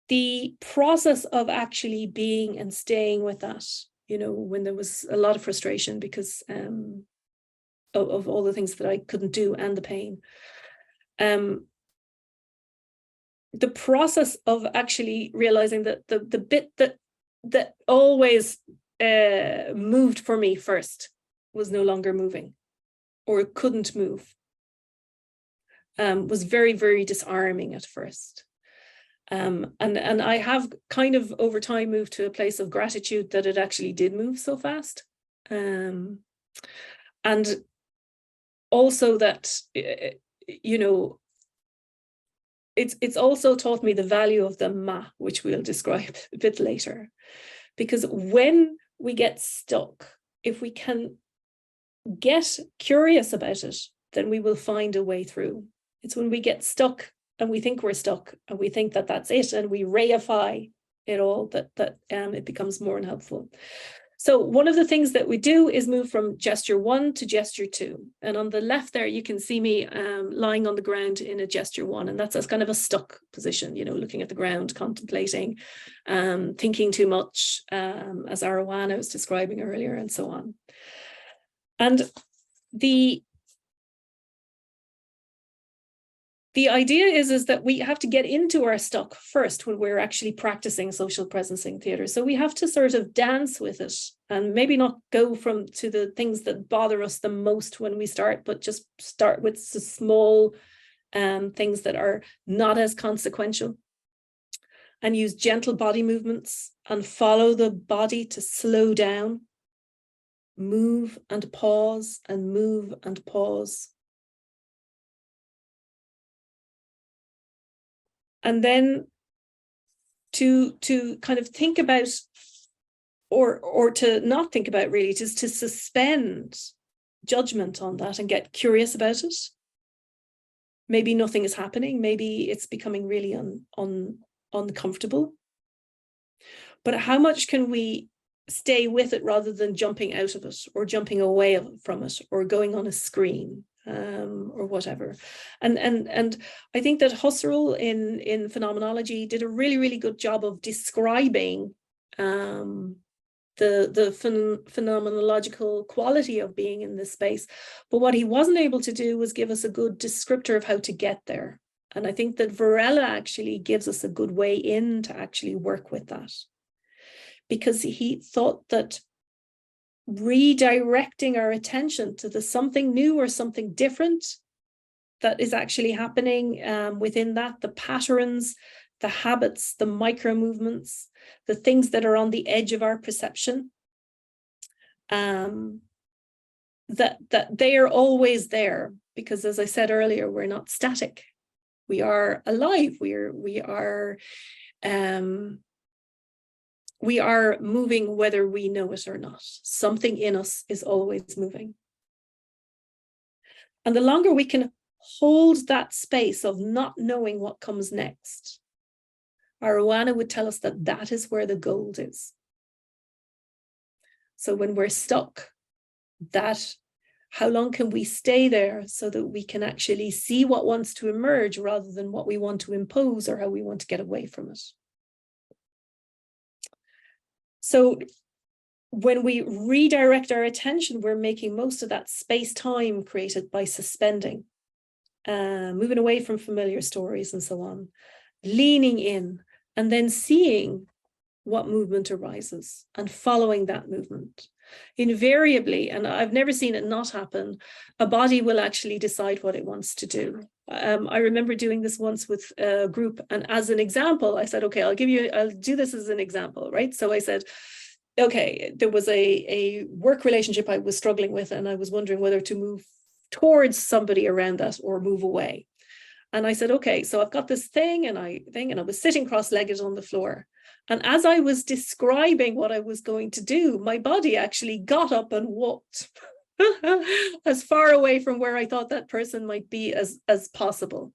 the process of actually being and staying with that, you know, when there was a lot of frustration because of all the things that I couldn't do and the pain. The process of actually realizing that the bit that always moved for me first was no longer moving, or couldn't move, was very, very disarming at first. And I have kind of over time moved to a place of gratitude that it actually did move so fast. And also that, you know, it's also taught me the value of the ma, which we'll describe a bit later. Because when we get stuck, if we can get curious about it, then we will find a way through. It's when we get stuck and we think we're stuck and we think that that's it, and we reify it all, that it becomes more unhelpful. So one of the things that we do is move from gesture 1 to gesture 2. And on the left there, you can see me lying on the ground in a gesture 1. And that's kind of a stuck position, you know, looking at the ground, contemplating, thinking too much, as Arowana was describing earlier, and so on. And the idea is that we have to get into our stuck first when we're actually practicing social presencing theatre. So we have to sort of dance with it, and maybe not go to the things that bother us the most when we start, but just start with the small things that are not as consequential, and use gentle body movements and follow the body to slow down, move and pause, and move and pause. And then to kind of think about, or to not think about really, just to suspend judgment on that and get curious about it. Maybe nothing is happening. Maybe it's becoming really uncomfortable. But how much can we stay with it rather than jumping out of it, or jumping away from it, or going on a screen? Or whatever. And I think that Husserl in phenomenology did a really, really good job of describing the phenomenological quality of being in this space. But what he wasn't able to do was give us a good descriptor of how to get there. And I think that Varela actually gives us a good way in to actually work with that. Because he thought that redirecting our attention to the something new or something different that is actually happening within that, the patterns, the habits, the micro movements, the things that are on the edge of our perception, that they are always there, because as I said earlier, we're not static. We are alive. We are moving whether we know it or not. Something in us is always moving. And the longer we can hold that space of not knowing what comes next, Arowana would tell us that that is where the gold is. So when we're stuck, how long can we stay there so that we can actually see what wants to emerge rather than what we want to impose or how we want to get away from it? So when we redirect our attention, we're making most of that space-time created by suspending, moving away from familiar stories and so on, leaning in, and then seeing what movement arises and following that movement. Invariably, and I've never seen it not happen, a body will actually decide what it wants to do. I remember doing this once with a group, and as an example, I said, okay, I'll do this as an example, right? So I said, okay, there was a work relationship I was struggling with, and I was wondering whether to move towards somebody around that or move away. And I said, okay, so I've got this thing, and I was sitting cross-legged on the floor. And as I was describing what I was going to do, my body actually got up and walked as far away from where I thought that person might be as possible.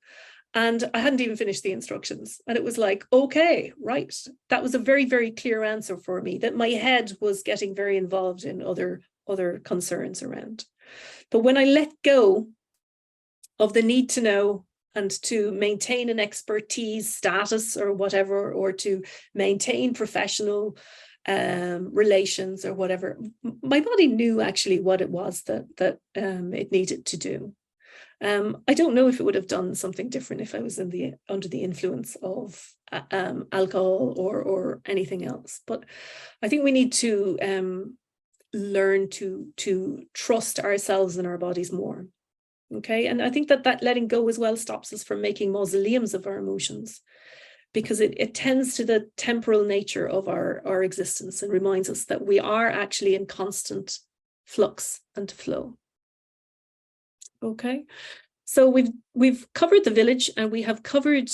And I hadn't even finished the instructions. And it was like, okay, right. That was a very, very clear answer for me, that my head was getting very involved in other concerns around. But when I let go of the need to know and to maintain an expertise status or whatever, or to maintain professional relations or whatever, my body knew actually what it was that it needed to do. I don't know if it would have done something different if I was under the influence of alcohol or anything else. But I think we need to learn to trust ourselves and our bodies more. Okay, and I think that letting go as well stops us from making mausoleums of our emotions, because it tends to the temporal nature of our existence and reminds us that we are actually in constant flux and flow. Okay, so we've covered the village, and we have covered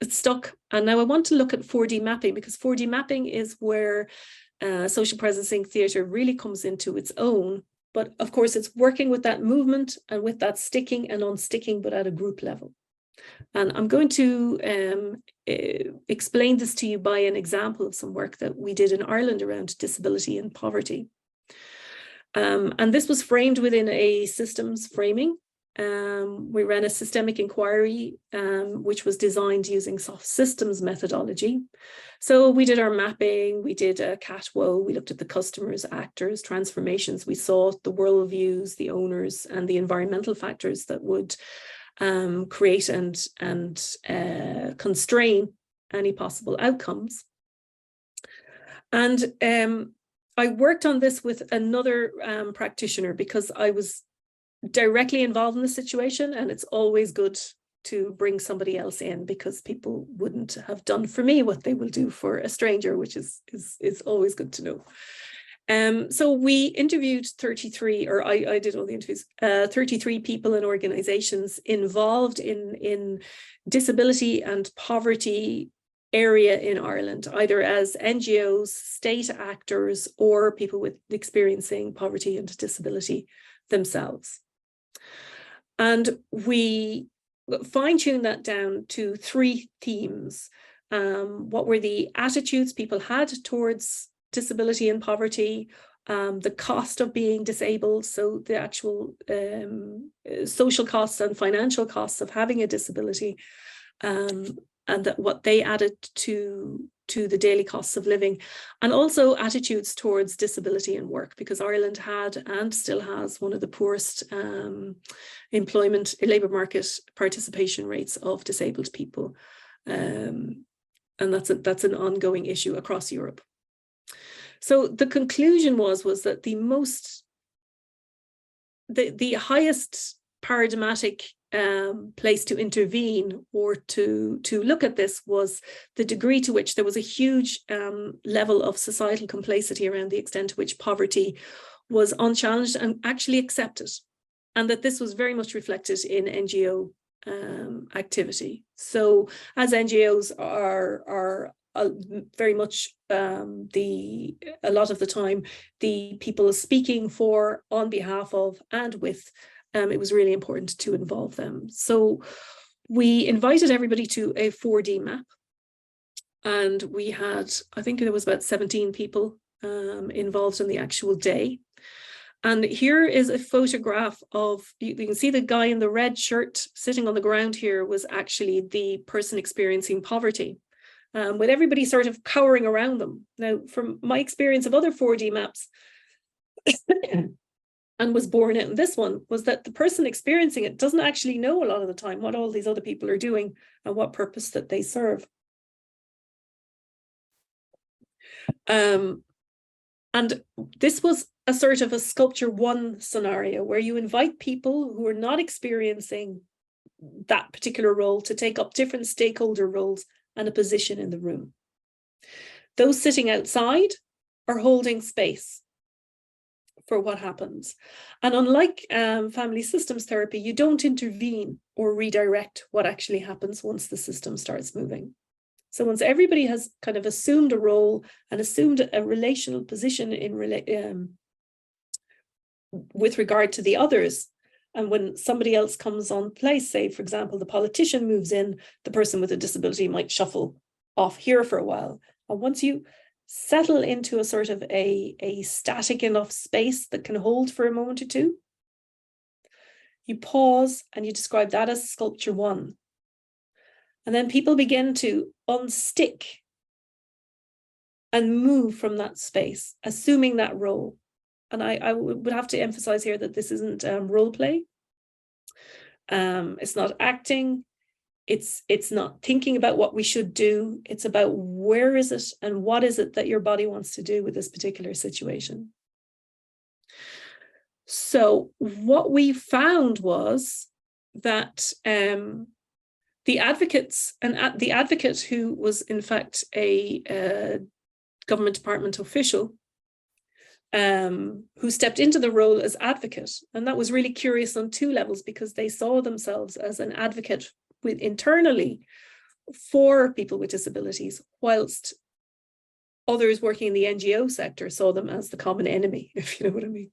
stuck, and now I want to look at 4D mapping, because 4D mapping is where social presencing theatre really comes into its own. But of course, it's working with that movement and with that sticking and unsticking, but at a group level. And I'm going to explain this to you by an example of some work that we did in Ireland around disability and poverty. And this was framed within a systems framing. We ran a systemic inquiry, which was designed using soft systems methodology. So we did our mapping, we did a CATWO, we looked at the customers, actors, transformations, we saw the worldviews, the owners, and the environmental factors that would create and constrain any possible outcomes. And I worked on this with another practitioner, because I was directly involved in the situation, and it's always good to bring somebody else in, because people wouldn't have done for me what they will do for a stranger, which is always good to know. So we interviewed 33, or I did all the interviews, 33 people and organizations involved in disability and poverty area in Ireland, either as NGOs, state actors, or people with experiencing poverty and disability themselves. And we fine-tuned that down to 3 themes. What were the attitudes people had towards disability and poverty, the cost of being disabled, so the actual social costs and financial costs of having a disability, and what they added to the daily costs of living, and also attitudes towards disability and work, because Ireland had and still has one of the poorest employment labour market participation rates of disabled people, and that's an ongoing issue across Europe. So the conclusion was that the highest paradigmatic place to intervene or to look at this was the degree to which there was a huge level of societal complacency around the extent to which poverty was unchallenged and actually accepted, and that this was very much reflected in NGO activity. So as NGOs are very much a lot of the time the people speaking for, on behalf of, and with, it was really important to involve them. So we invited everybody to a 4D map, and we had, I think there was about 17 people involved in the actual day. And here is a photograph of, you can see the guy in the red shirt sitting on the ground here was actually the person experiencing poverty, with everybody sort of cowering around them. Now, from my experience of other 4D maps, and was born out in this one, was that the person experiencing it doesn't actually know a lot of the time what all these other people are doing and what purpose that they serve. And this was a sort of a sculpture 1 scenario where you invite people who are not experiencing that particular role to take up different stakeholder roles and a position in the room. Those sitting outside are holding space for what happens. And unlike family systems therapy, you don't intervene or redirect what actually happens once the system starts moving. So once everybody has kind of assumed a role and assumed a relational position with regard to the others, and when somebody else comes on place, say, for example, the politician moves in, the person with a disability might shuffle off here for a while. And once you settle into a sort of a static enough space that can hold for a moment or two, you pause and you describe that as sculpture one. And then people begin to unstick and move from that space, assuming that role. And I would have to emphasize here that this isn't role play. It's not acting. It's not thinking about what we should do. It's about where is it and what is it that your body wants to do with this particular situation. So what we found was that the advocates, and the advocate who was in fact a government department official, who stepped into the role as advocate, and that was really curious on two levels, because they saw themselves as an advocate internally for people with disabilities, whilst others working in the NGO sector saw them as the common enemy, if you know what I mean.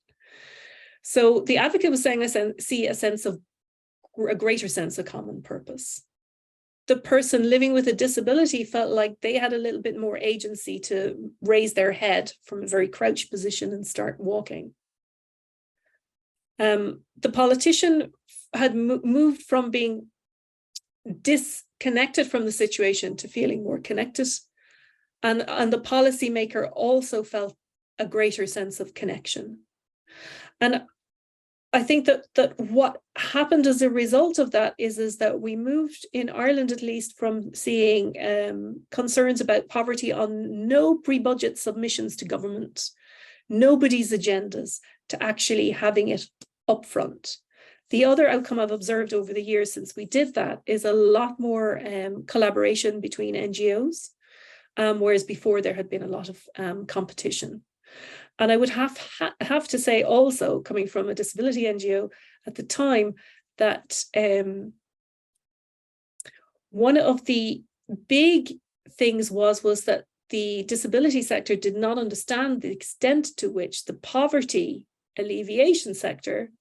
So the advocate was saying, I see a greater sense of common purpose. The person living with a disability felt like they had a little bit more agency to raise their head from a very crouched position and start walking. The politician had moved from being disconnected from the situation to feeling more connected. And the policymaker also felt a greater sense of connection. And I think that what happened as a result of that is that we moved, in Ireland at least, from seeing concerns about poverty on no pre-budget submissions to government, nobody's agendas, to actually having it upfront. The other outcome I've observed over the years since we did that is a lot more collaboration between NGOs, whereas before there had been a lot of competition. And I would have to say also, coming from a disability NGO at the time, that one of the big things was that the disability sector did not understand the extent to which the poverty alleviation sector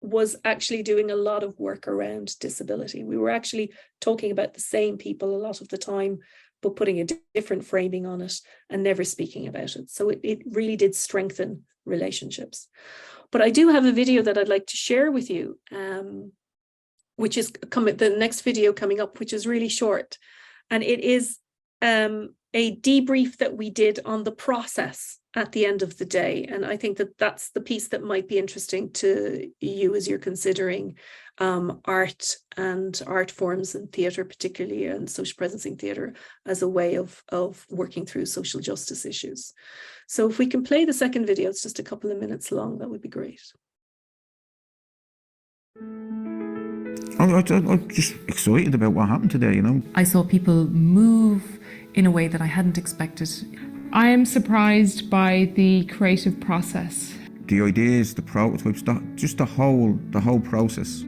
was actually doing a lot of work around disability. We were actually talking about the same people a lot of the time, but putting a different framing on it and never speaking about it. So it really did strengthen relationships. But I do have a video that I'd like to share with you, which is the next video coming up, which is really short. And it is a debrief that we did on the process at the end of the day. And I think that that's the piece that might be interesting to you as you're considering art and art forms and theatre, particularly, and social presencing theatre as a way of working through social justice issues. So if we can play the second video, it's just a couple of minutes long, that would be great. I'm just excited about what happened today, you know. I saw people move in a way that I hadn't expected. I am surprised by the creative process. The ideas, the prototypes, just the whole process.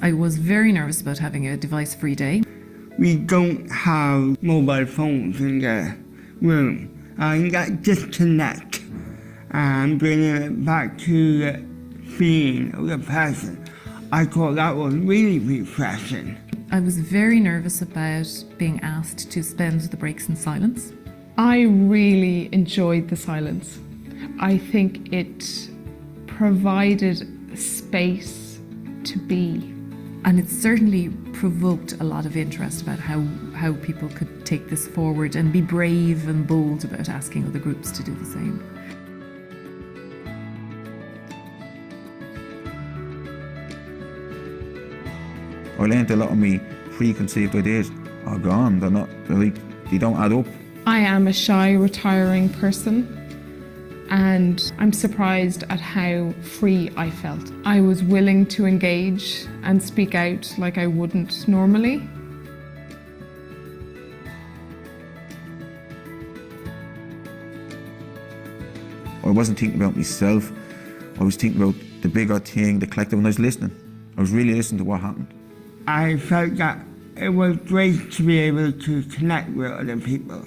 I was very nervous about having a device-free day. We don't have mobile phones in the room. That disconnect and bringing it back to the feeling of the person. I thought that was really refreshing. I was very nervous about being asked to spend the breaks in silence. I really enjoyed the silence. I think it provided space to be. And it certainly provoked a lot of interest about how people could take this forward and be brave and bold about asking other groups to do the same. I learned a lot of me preconceived ideas are gone. They don't add up. I am a shy, retiring person, and I'm surprised at how free I felt. I was willing to engage and speak out like I wouldn't normally. wasn't thinking about myself. I was thinking about the bigger thing, the collective, and I was listening. I was really listening to what happened. I felt that it was great to be able to connect with other people.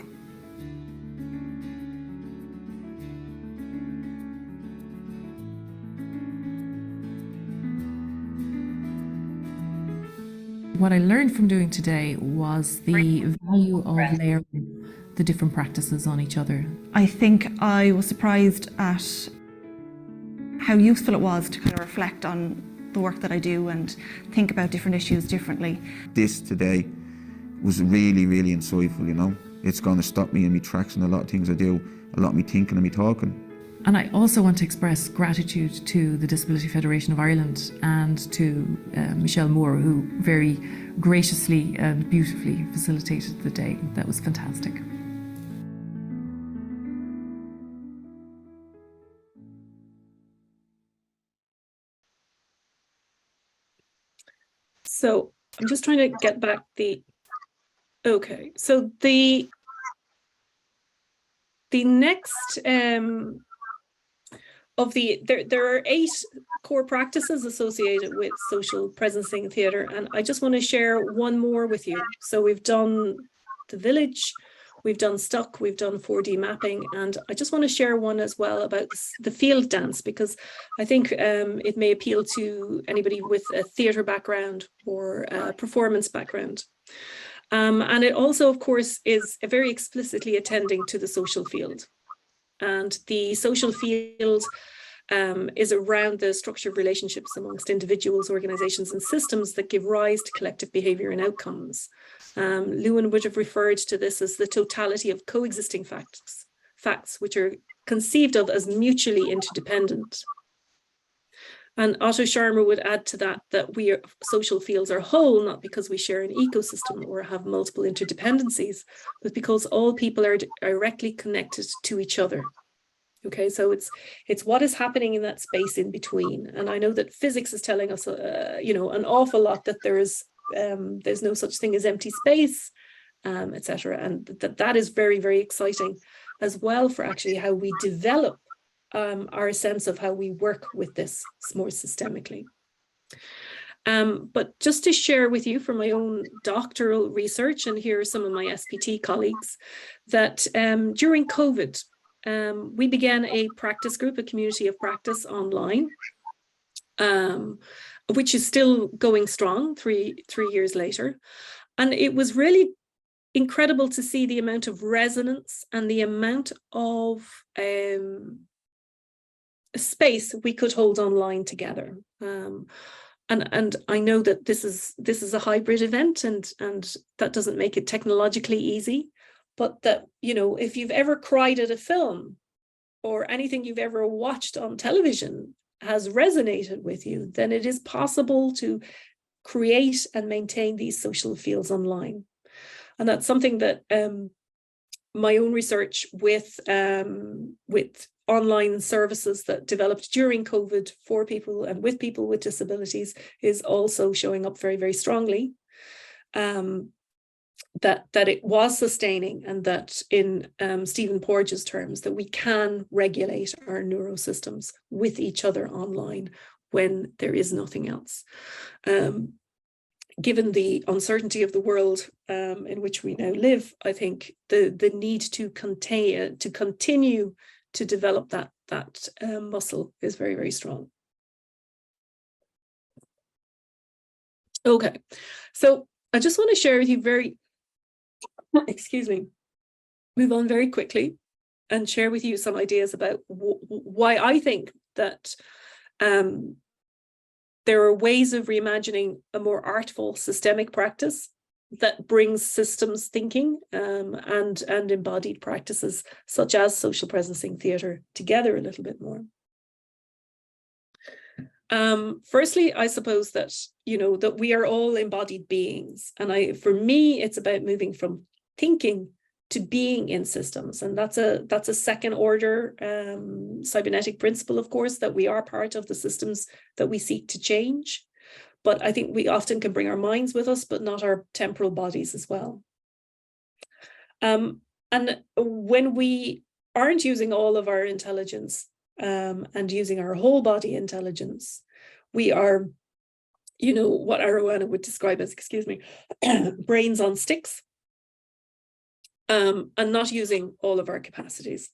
What I learned from doing today was the value of layering the different practices on each other. I think I was surprised at how useful it was to kind of reflect on the work that I do and think about different issues differently. This today was really, really insightful, you know. It's going to stop me in my tracks and a lot of things I do, a lot of me thinking and me talking. And I also want to express gratitude to the Disability Federation of Ireland and to Michelle Moore, who very graciously and beautifully facilitated the day. That was fantastic. So I'm just trying to get back the, okay, so the next of the, there are 8 core practices associated with social presencing theatre, and I just want to share one more with you. So we've done the village, we've done Stuck, we've done 4D mapping, and I just want to share one as well about the field dance, because I think it may appeal to anybody with a theatre background or a performance background. And it also, of course, is very explicitly attending to the social field. And the social field is around the structure of relationships amongst individuals, organizations, and systems that give rise to collective behavior and outcomes. Lewin would have referred to this as the totality of coexisting facts which are conceived of as mutually interdependent. And Otto Scharmer would add to that we are social fields are whole, not because we share an ecosystem or have multiple interdependencies, but because all people are directly connected to each other. Okay, so it's what is happening in that space in between. And I know that physics is telling us, you know, an awful lot that there's no such thing as empty space, etc. And that is very, very exciting as well for actually how we develop our sense of how we work with this more systemically. But just to share with you from my own doctoral research, and here are some of my SPT colleagues, that during COVID, we began a practice group, a community of practice online, which is still going strong three years later. And it was really incredible to see the amount of resonance and the amount of space we could hold online together. And I know that this is a hybrid event, and that doesn't make it technologically easy, but that, you know, if you've ever cried at a film or anything you've ever watched on television has resonated with you, then it is possible to create and maintain these social fields online. And that's something that my own research with online services that developed during COVID for people and with people with disabilities is also showing up very, very strongly. That it was sustaining, and that in Stephen Porges' terms, that we can regulate our neurosystems with each other online when there is nothing else. Given the uncertainty of the world in which we now live, I think the need to continue to develop that muscle is very, very strong. Okay, so I just want to share with you move on very quickly and share with you some ideas about why I think that there are ways of reimagining a more artful systemic practice that brings systems thinking and embodied practices such as social presencing theatre together a little bit more. Firstly, I suppose that, you know, that we are all embodied beings, and for me, it's about moving from thinking to being in systems, and that's a second order cybernetic principle, of course, that we are part of the systems that we seek to change. But I think we often can bring our minds with us, but not our temporal bodies as well. And when we aren't using all of our intelligence and using our whole body intelligence, we are, you know, what Arowana would describe as, excuse me, brains on sticks, and not using all of our capacities.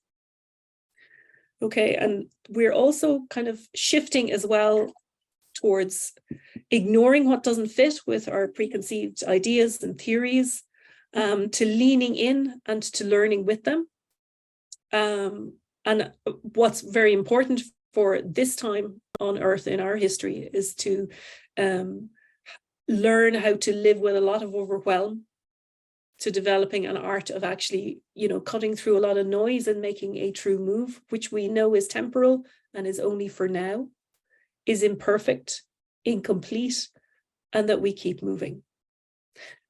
Okay, and we're also kind of shifting as well towards ignoring what doesn't fit with our preconceived ideas and theories, to leaning in and to learning with them. And what's very important for this time on Earth in our history is to learn how to live with a lot of overwhelm, to developing an art of actually, you know, cutting through a lot of noise and making a true move, which we know is temporal and is only for now, is imperfect, incomplete, and that we keep moving.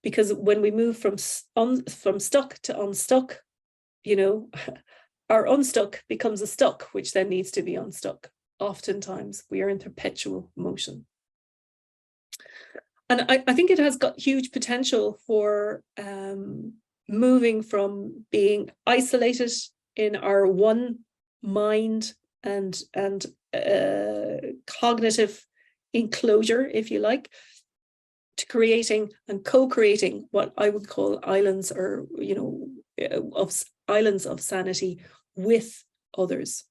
Because when we move from stuck to unstuck, you know, our unstuck becomes a stuck, which then needs to be unstuck. Oftentimes we are in perpetual motion. And I think it has got huge potential for moving from being isolated in our one mind and cognitive enclosure, if you like, to creating and co-creating what I would call islands, or, you know, of islands of sanity with others.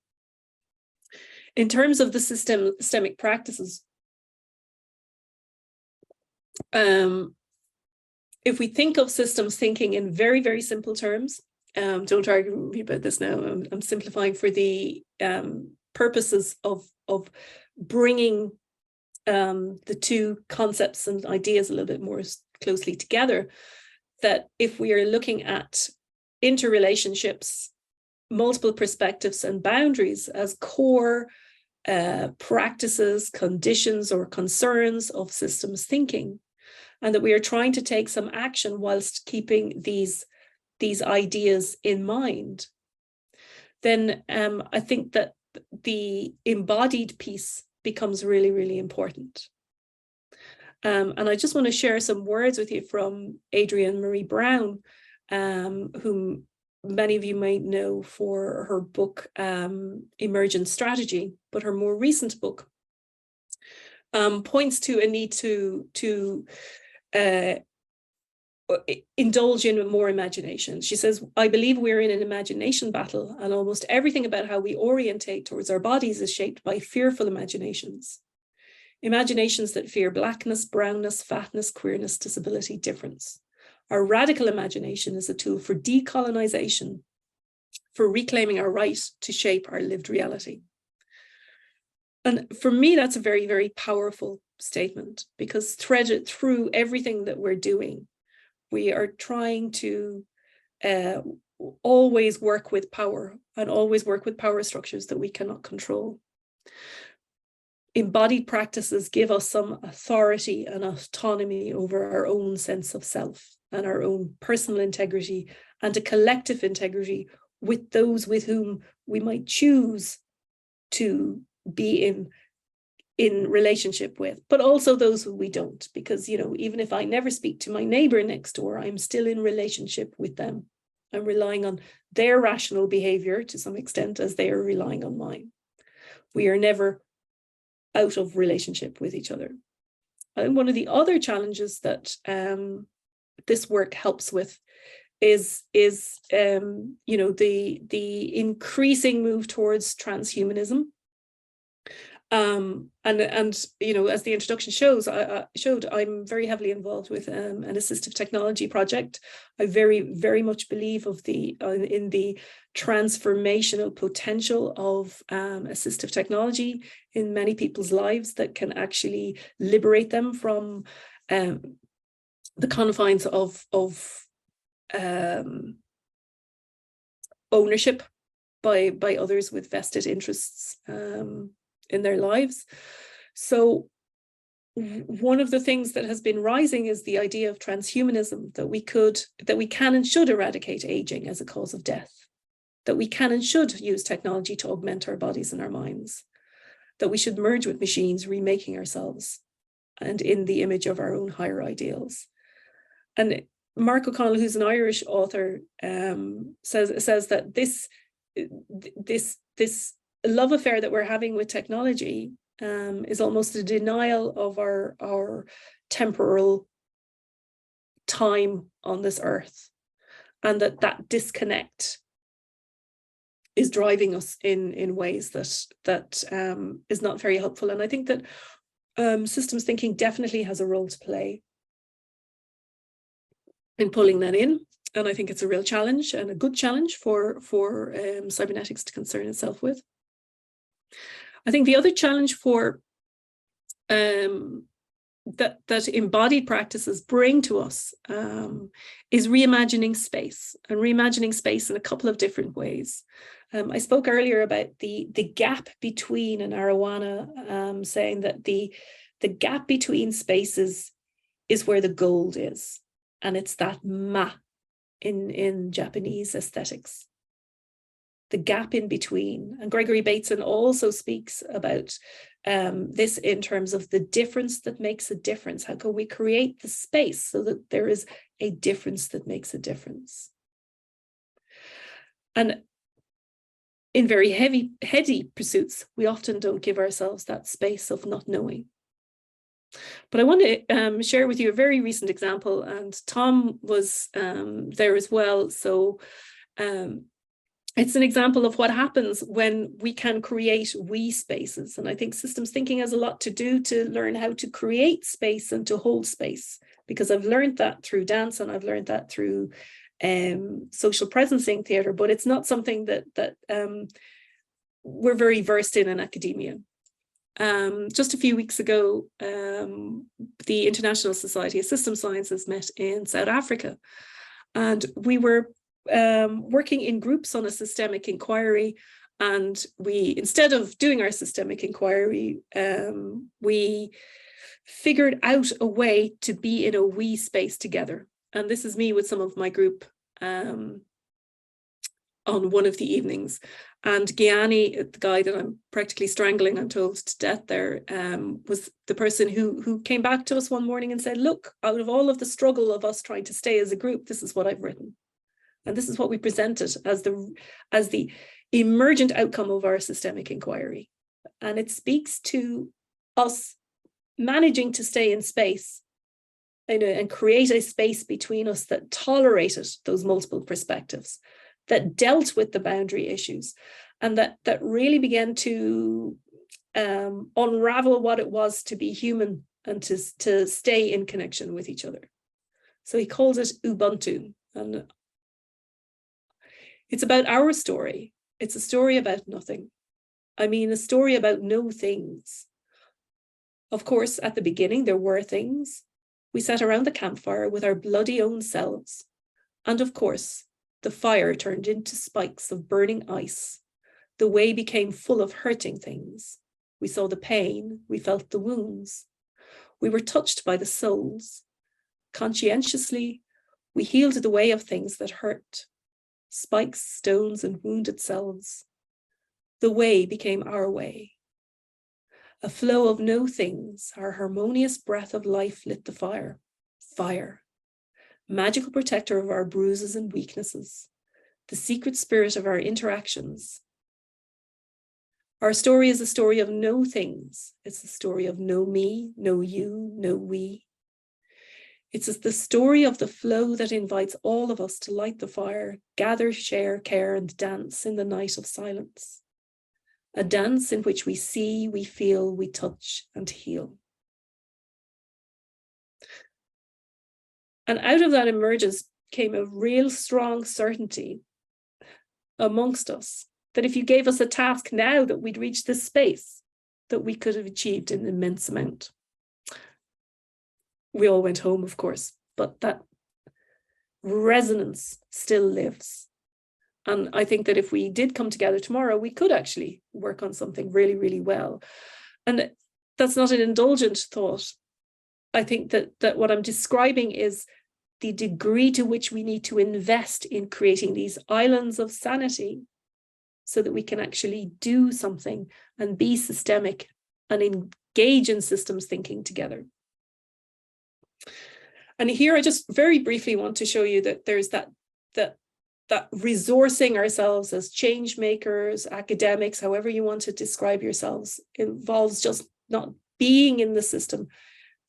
In terms of the systemic practices, if we think of systems thinking in very, very simple terms, don't argue with me about this now, I'm simplifying for the purposes of bringing the two concepts and ideas a little bit more closely together, that if we are looking at interrelationships, multiple perspectives and boundaries as core practices, conditions, or concerns of systems thinking, and that we are trying to take some action whilst keeping these ideas in mind, then I think that the embodied piece becomes really, really important. And I just want to share some words with you from Adrienne Marie Brown, whom many of you might know for her book, Emergent Strategy, but her more recent book points to a need to indulge in more imagination. She says, I believe we're in an imagination battle, and almost everything about how we orientate towards our bodies is shaped by fearful imaginations. Imaginations that fear blackness, brownness, fatness, queerness, disability, difference. Our radical imagination is a tool for decolonization, for reclaiming our right to shape our lived reality. And for me, that's a very, very powerful statement, because threaded through everything that we're doing, we are trying to always work with power, and always work with power structures that we cannot control. Embodied practices give us some authority and autonomy over our own sense of self and our own personal integrity, and a collective integrity with those with whom we might choose to be in relationship with, but also those who we don't, because, you know, even if I never speak to my neighbor next door, I'm still in relationship with them. I'm relying on their rational behavior to some extent as they are relying on mine. We are never out of relationship with each other. And one of the other challenges that this work helps with is you know, the increasing move towards transhumanism. And you know, as the introduction showed, I'm very heavily involved with an assistive technology project. I very, very much believe in the transformational potential of assistive technology in many people's lives, that can actually liberate them from the confines of ownership by others with vested interests in their lives. So one of the things that has been rising is the idea of transhumanism, that we can and should eradicate aging as a cause of death, that we can and should use technology to augment our bodies and our minds, that we should merge with machines, remaking ourselves and in the image of our own higher ideals. And Mark O'Connell, who's an Irish author, says that this love affair that we're having with technology is almost a denial of our temporal time on this earth, and that disconnect is driving us in ways that is not very helpful. And I think that systems thinking definitely has a role to play in pulling that in. And I think it's a real challenge, and a good challenge for cybernetics to concern itself with. I think the other challenge for that embodied practices bring to us is reimagining space, and reimagining space in a couple of different ways. I spoke earlier about the gap between, and Arowana saying that the gap between spaces is where the gold is, and it's that ma in Japanese aesthetics. The gap in between. And Gregory Bateson also speaks about this in terms of the difference that makes a difference. How can we create the space so that there is a difference that makes a difference? And in very heady pursuits, we often don't give ourselves that space of not knowing. But I want to share with you a very recent example, and Tom was there as well. So it's an example of what happens when we can create we spaces. And I think systems thinking has a lot to do to learn how to create space and to hold space, because I've learned that through dance, and I've learned that through social presencing theatre, but it's not something that we're very versed in academia. Just a few weeks ago, the International Society of System Sciences met in South Africa, and we were working in groups on a systemic inquiry. And we, instead of doing our systemic inquiry, we figured out a way to be in a we space together. And this is me with some of my group on one of the evenings. And Gianni, the guy that I'm practically strangling, I'm told, to death there, was the person who came back to us one morning and said, look, out of all of the struggle of us trying to stay as a group, this is what I've written. And this is what we presented as the emergent outcome of our systemic inquiry. And it speaks to us managing to stay in space and create a space between us that tolerated those multiple perspectives, that dealt with the boundary issues, and that really began to unravel what it was to be human and to stay in connection with each other. So he calls it Ubuntu. And it's about our story. It's a story about nothing. I mean, a story about no things. Of course, at the beginning, there were things. We sat around the campfire with our bloody own selves. And of course, the fire turned into spikes of burning ice. The way became full of hurting things. We saw the pain. We felt the wounds. We were touched by the souls. Conscientiously, we healed the way of things that hurt. Spikes, stones, and wounded selves. The way became our way. A flow of no things, our harmonious breath of life lit the fire. Fire. Magical protector of our bruises and weaknesses. The secret spirit of our interactions. Our story is a story of no things. It's a story of no me, no you, no we. It's the story of the flow that invites all of us to light the fire, gather, share, care, and dance in the night of silence. A dance in which we see, we feel, we touch, and heal. And out of that emergence came a real strong certainty amongst us that if you gave us a task now, that we'd reach this space, that we could have achieved an immense amount. We all went home, of course, but that resonance still lives. And I think that if we did come together tomorrow, we could actually work on something really, really well. And that's not an indulgent thought. I think that what I'm describing is the degree to which we need to invest in creating these islands of sanity so that we can actually do something and be systemic and engage in systems thinking together. And here I just very briefly want to show you that there's that that resourcing ourselves as change makers, academics, however you want to describe yourselves, involves just not being in the system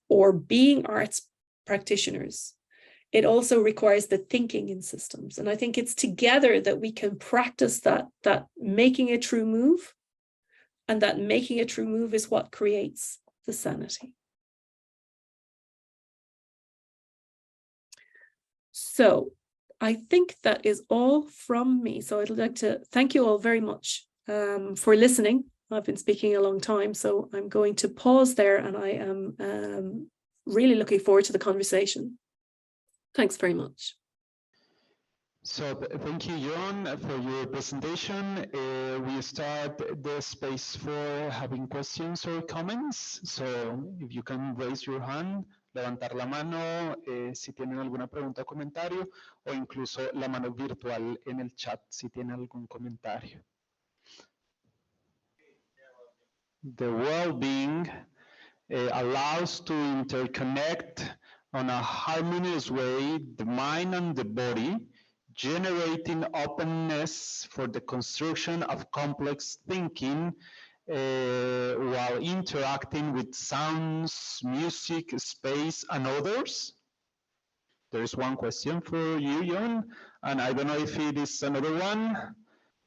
or being arts practitioners. It also requires the thinking in systems. And I think it's together that we can practice that making a true move, and that making a true move is what creates the sanity. So I think that is all from me. So I'd like to thank you all very much for listening. I've been speaking a long time, so I'm going to pause there, and I am really looking forward to the conversation. Thanks very much. So thank you, Joan, for your presentation. We start the space for having questions or comments. So if you can raise your hand, levantar la mano si tienen alguna pregunta o comentario, o incluso la mano virtual en el chat si tienen algún comentario. The well-being allows to interconnect on a harmonious way the mind and the body, generating openness for the construction of complex thinking while interacting with sounds, music, space, and others. There is one question for you, Joan, and I don't know if it is another one.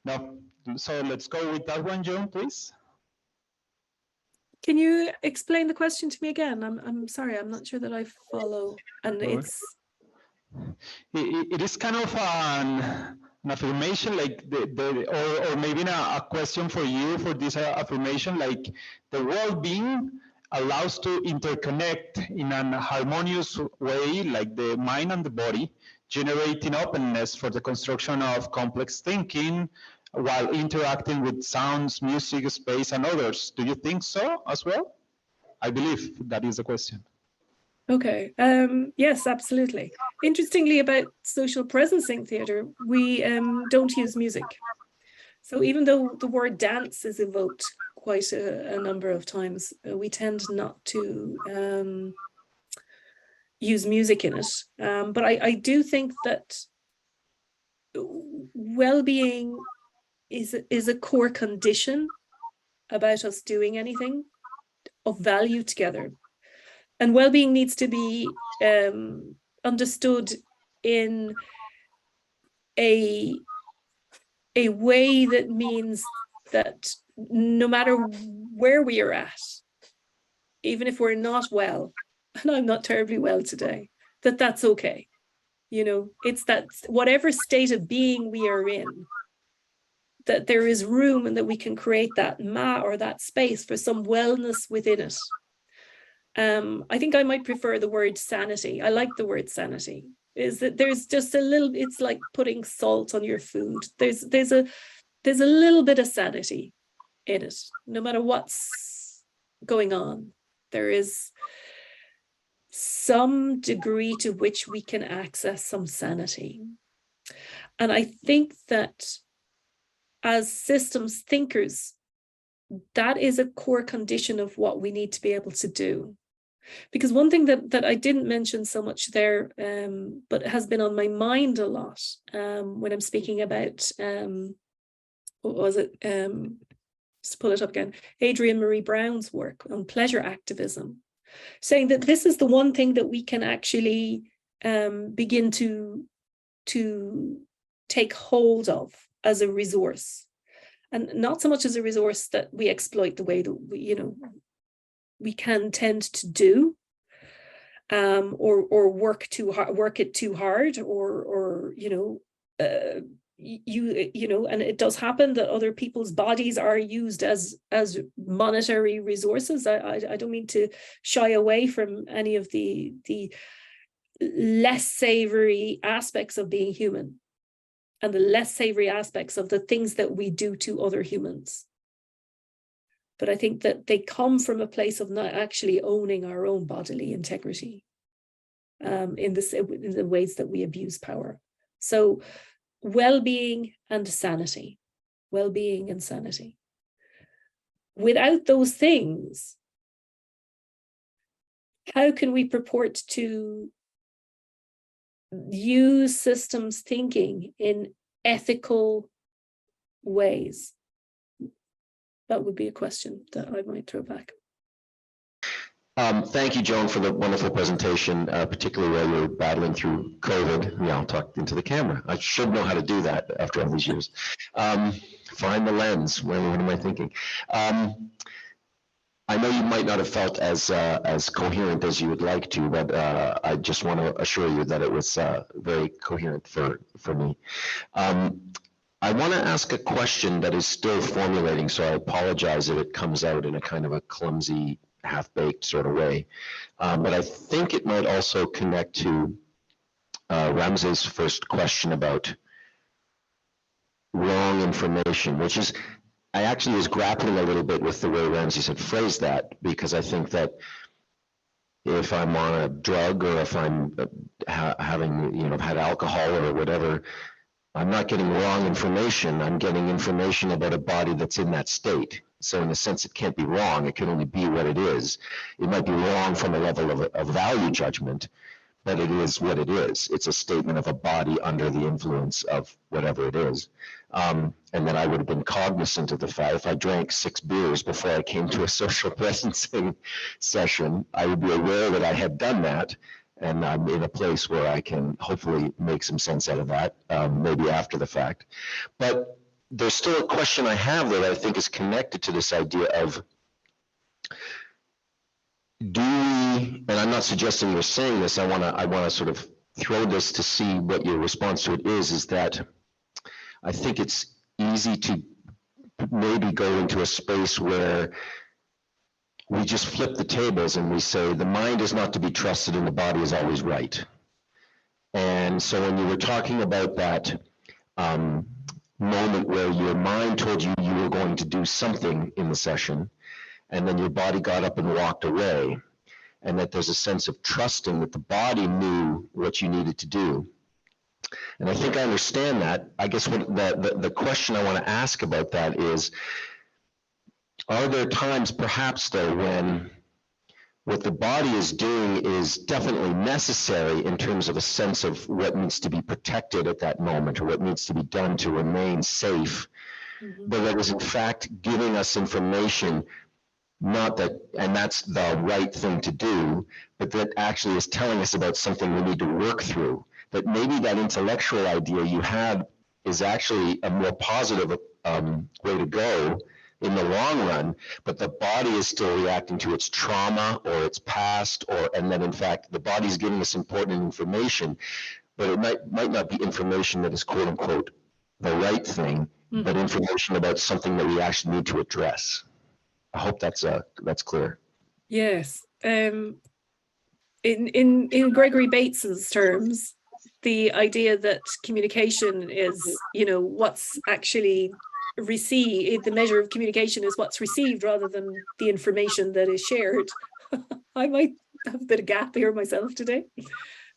No, so let's go with that one, Joan, please. Can you explain the question to me again? I'm sorry, I'm not sure that I follow. And it's... It is kind of an affirmation, like or maybe a question for you for this affirmation, like the well-being allows to interconnect in an harmonious way, like the mind and the body, generating openness for the construction of complex thinking while interacting with sounds, music, space, and others. Do you think so as well? I believe that is the question. Okay. Yes, absolutely. Interestingly, about social presencing theatre, we don't use music. So even though the word dance is evoked quite a number of times, we tend not to use music in it. But I do think that well-being is a core condition about us doing anything of value together. And well-being needs to be understood in a way that means that no matter where we are at, even if we're not well, and I'm not terribly well today, that's okay. You know, it's that whatever state of being we are in, that there is room and that we can create that or that space for some wellness within it. I think I might prefer the word sanity. I like the word sanity. Is that there's just a little, it's like putting salt on your food. There's a little bit of sanity in it, no matter what's going on. There is some degree to which we can access some sanity. And I think that as systems thinkers, that is a core condition of what we need to be able to do. Because one thing that I didn't mention so much there, but has been on my mind a lot when I'm speaking about, what was it? Just pull it up again. Adrienne Marie Brown's work on pleasure activism, saying that this is the one thing that we can actually begin to take hold of as a resource, and not so much as a resource that we exploit the way that we can tend to do, or work it too hard, or and it does happen that other people's bodies are used as monetary resources. I don't mean to shy away from any of the less savory aspects of being human, and the less savory aspects of the things that we do to other humans. But I think that they come from a place of not actually owning our own bodily integrity in the ways that we abuse power. So well-being and sanity, well-being and sanity. Without those things, how can we purport to use systems thinking in ethical ways? That would be a question that I might throw back. Thank you, Joan, for the wonderful presentation, particularly while you're battling through COVID. Yeah, I'll talk into the camera. I should know how to do that after all these years. Find the lens. What am I thinking? I know you might not have felt as coherent as you would like to, but I just want to assure you that it was very coherent for me. I want to ask a question that is still formulating, so I apologize if it comes out in a kind of a clumsy, half-baked sort of way. But I think it might also connect to Ramsey's first question about wrong information, which is, I actually was grappling a little bit with the way Ramsey had phrased that, because I think that if I'm on a drug or if I'm having, had alcohol or whatever, I'm not getting wrong information. I'm getting information about a body that's in that state. So in a sense, it can't be wrong. It can only be what it is. It might be wrong from a level of value judgment, but it is what it is. It's a statement of a body under the influence of whatever it is. And then I would have been cognizant of the fact, if I drank 6 beers before I came to a social presencing session, I would be aware that I had done that. And I'm in a place where I can hopefully make some sense out of that, maybe after the fact. But there's still a question I have that I think is connected to this idea of, do we, and I'm not suggesting you're saying this, I want to sort of throw this to see what your response to it is that I think it's easy to maybe go into a space where we just flip the tables and we say the mind is not to be trusted and the body is always right. And so when you were talking about that moment where your mind told you you were going to do something in the session, and then your body got up and walked away, and that there's a sense of trusting that the body knew what you needed to do. And I think I understand that. I guess what the question I want to ask about that is, are there times perhaps though when what the body is doing is definitely necessary in terms of a sense of what needs to be protected at that moment or what needs to be done to remain safe, but that is in fact giving us information, not that, and that's the right thing to do, but that actually is telling us about something we need to work through, that maybe that intellectual idea you had is actually a more positive way to go in the long run, but the body is still reacting to its trauma or its past, and that in fact the body is giving us important information, but it might not be information that is quote unquote the right thing, but information about something that we actually need to address. I hope that's clear. Yes. In Gregory Bates's terms, the idea that communication is, what's actually received, the measure of communication is what's received rather than the information that is shared. I might have a bit of gap here myself today,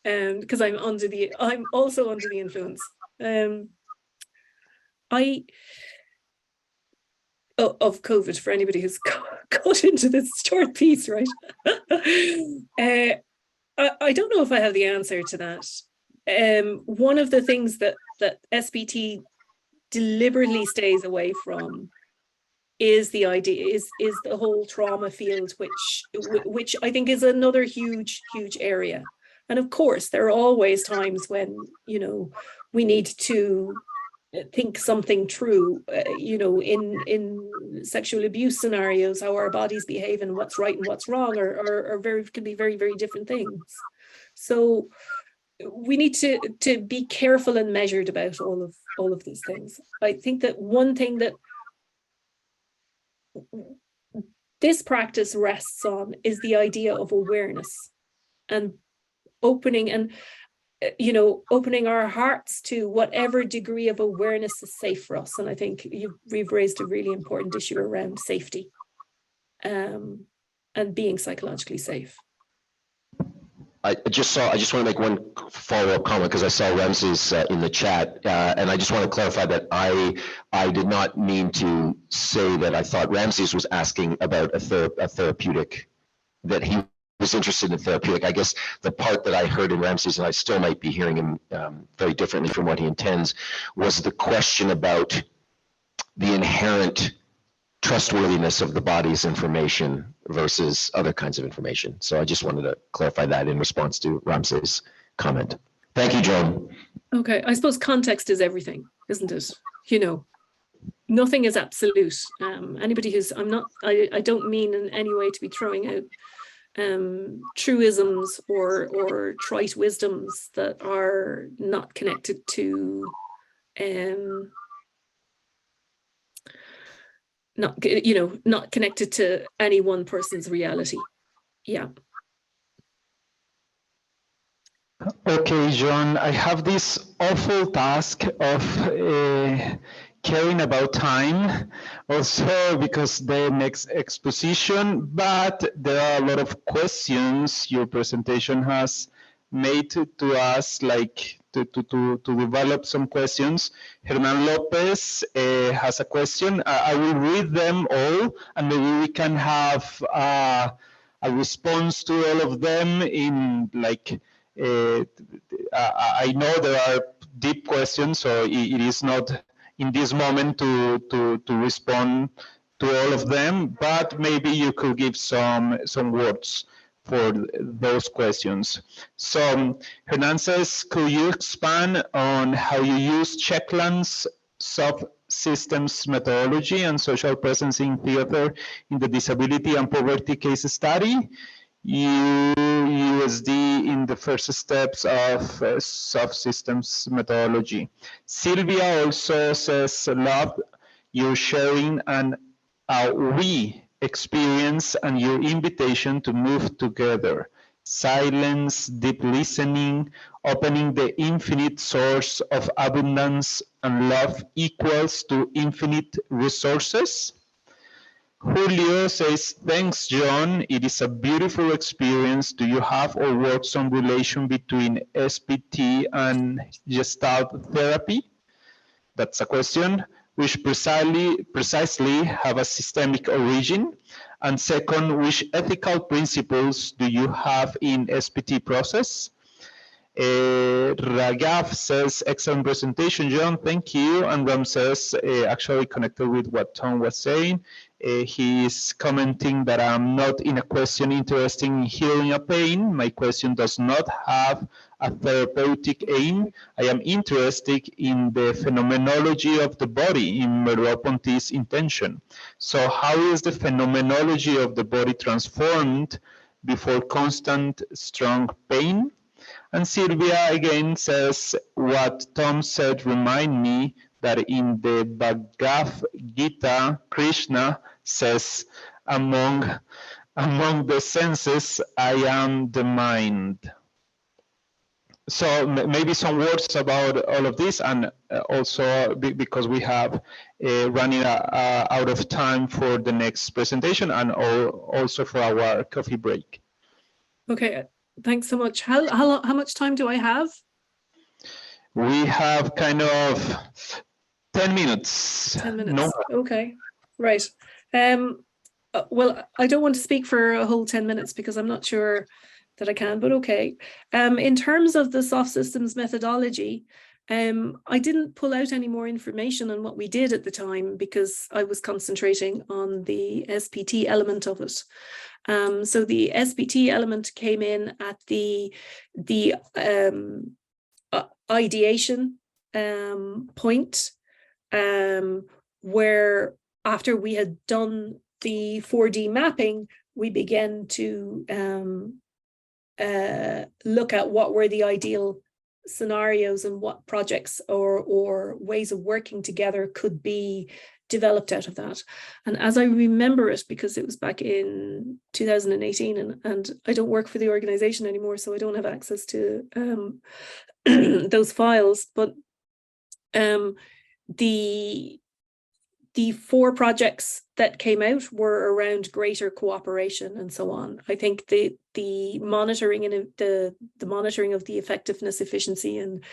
because I'm also under the influence. Of COVID, for anybody who's got into this short piece, right? I don't know if I have the answer to that. One of the things that SBT deliberately stays away from is the idea, is the whole trauma field, which I think is another huge area. And of course, there are always times when, we need to think something through, in sexual abuse scenarios, how our bodies behave and what's right and what's wrong can be very, very different things. So we need to be careful and measured about all of these things. I think that one thing that this practice rests on is the idea of awareness and opening our hearts to whatever degree of awareness is safe for us. And I think we've raised a really important issue around safety, and being psychologically safe. I just want to make one follow-up comment because I saw Ramsey's in the chat, and I just want to clarify that I did not mean to say that I thought Ramsey's was asking about a therapeutic, that he was interested in therapeutic. I guess the part that I heard in Ramses, and I still might be hearing him very differently from what he intends, was the question about the inherent trustworthiness of the body's information versus other kinds of information. So I just wanted to clarify that in response to Ramses' comment. Thank you, Joan. Okay, I suppose context is everything, isn't it? You know, nothing is absolute. Anybody who's, I don't mean in any way to be throwing out truisms or trite wisdoms that are not connected to not connected to any one person's reality. Yeah. Okay, John, I have this awful task of caring about time, also because the next exposition, but there are a lot of questions your presentation has made to us, like to develop some questions. Hernan Lopez has a question. I will read them all, and maybe we can have a response to all of them in like, I know there are deep questions, so it is not in this moment to respond to all of them, but maybe you could give some words for those questions. So Hernan says, could you expand on how you use Checkland's subsystems methodology and social presence in theater in the disability and poverty case study? USD in the first steps of subsystems methodology. Sylvia also says, love your sharing and we experience and your invitation to move together. Silence, deep listening, opening the infinite source of abundance and love equals to infinite resources. Julio says, thanks, John. It is a beautiful experience. Do you have or work some relation between SPT and Gestalt therapy? That's a question. Which precisely have a systemic origin? And second, which ethical principles do you have in SPT process? Raghav says, excellent presentation, John, thank you. And Ram says, actually connected with what Tom was saying, he is commenting that I'm not in a question interested in healing a pain. My question does not have a therapeutic aim. I am interested in the phenomenology of the body in Merleau-Ponty's intention. So how is the phenomenology of the body transformed before constant, strong pain? And Sylvia again says, what Tom said remind me that in the Bhagavad Gita, Krishna says, among the senses, I am the mind. So maybe some words about all of this, and also because we have running out of time for the next presentation and also for our coffee break. Okay, thanks so much. How much time do I have? We have kind of 10 minutes. 10 minutes. No. Okay, right. Well, I don't want to speak for a whole 10 minutes because I'm not sure that I can, but okay. In terms of the soft systems methodology, I didn't pull out any more information on what we did at the time because I was concentrating on the SPT element of it. So the SPT element came in at the ideation point, where after we had done the 4D mapping, we began to look at what were the ideal scenarios and what projects or ways of working together could be developed out of that. And as I remember it, because it was back in 2018 and I don't work for the organization anymore, so I don't have access to those files, but the 4 projects that came out were around greater cooperation and so on. I think the monitoring and the monitoring of the effectiveness, efficiency, and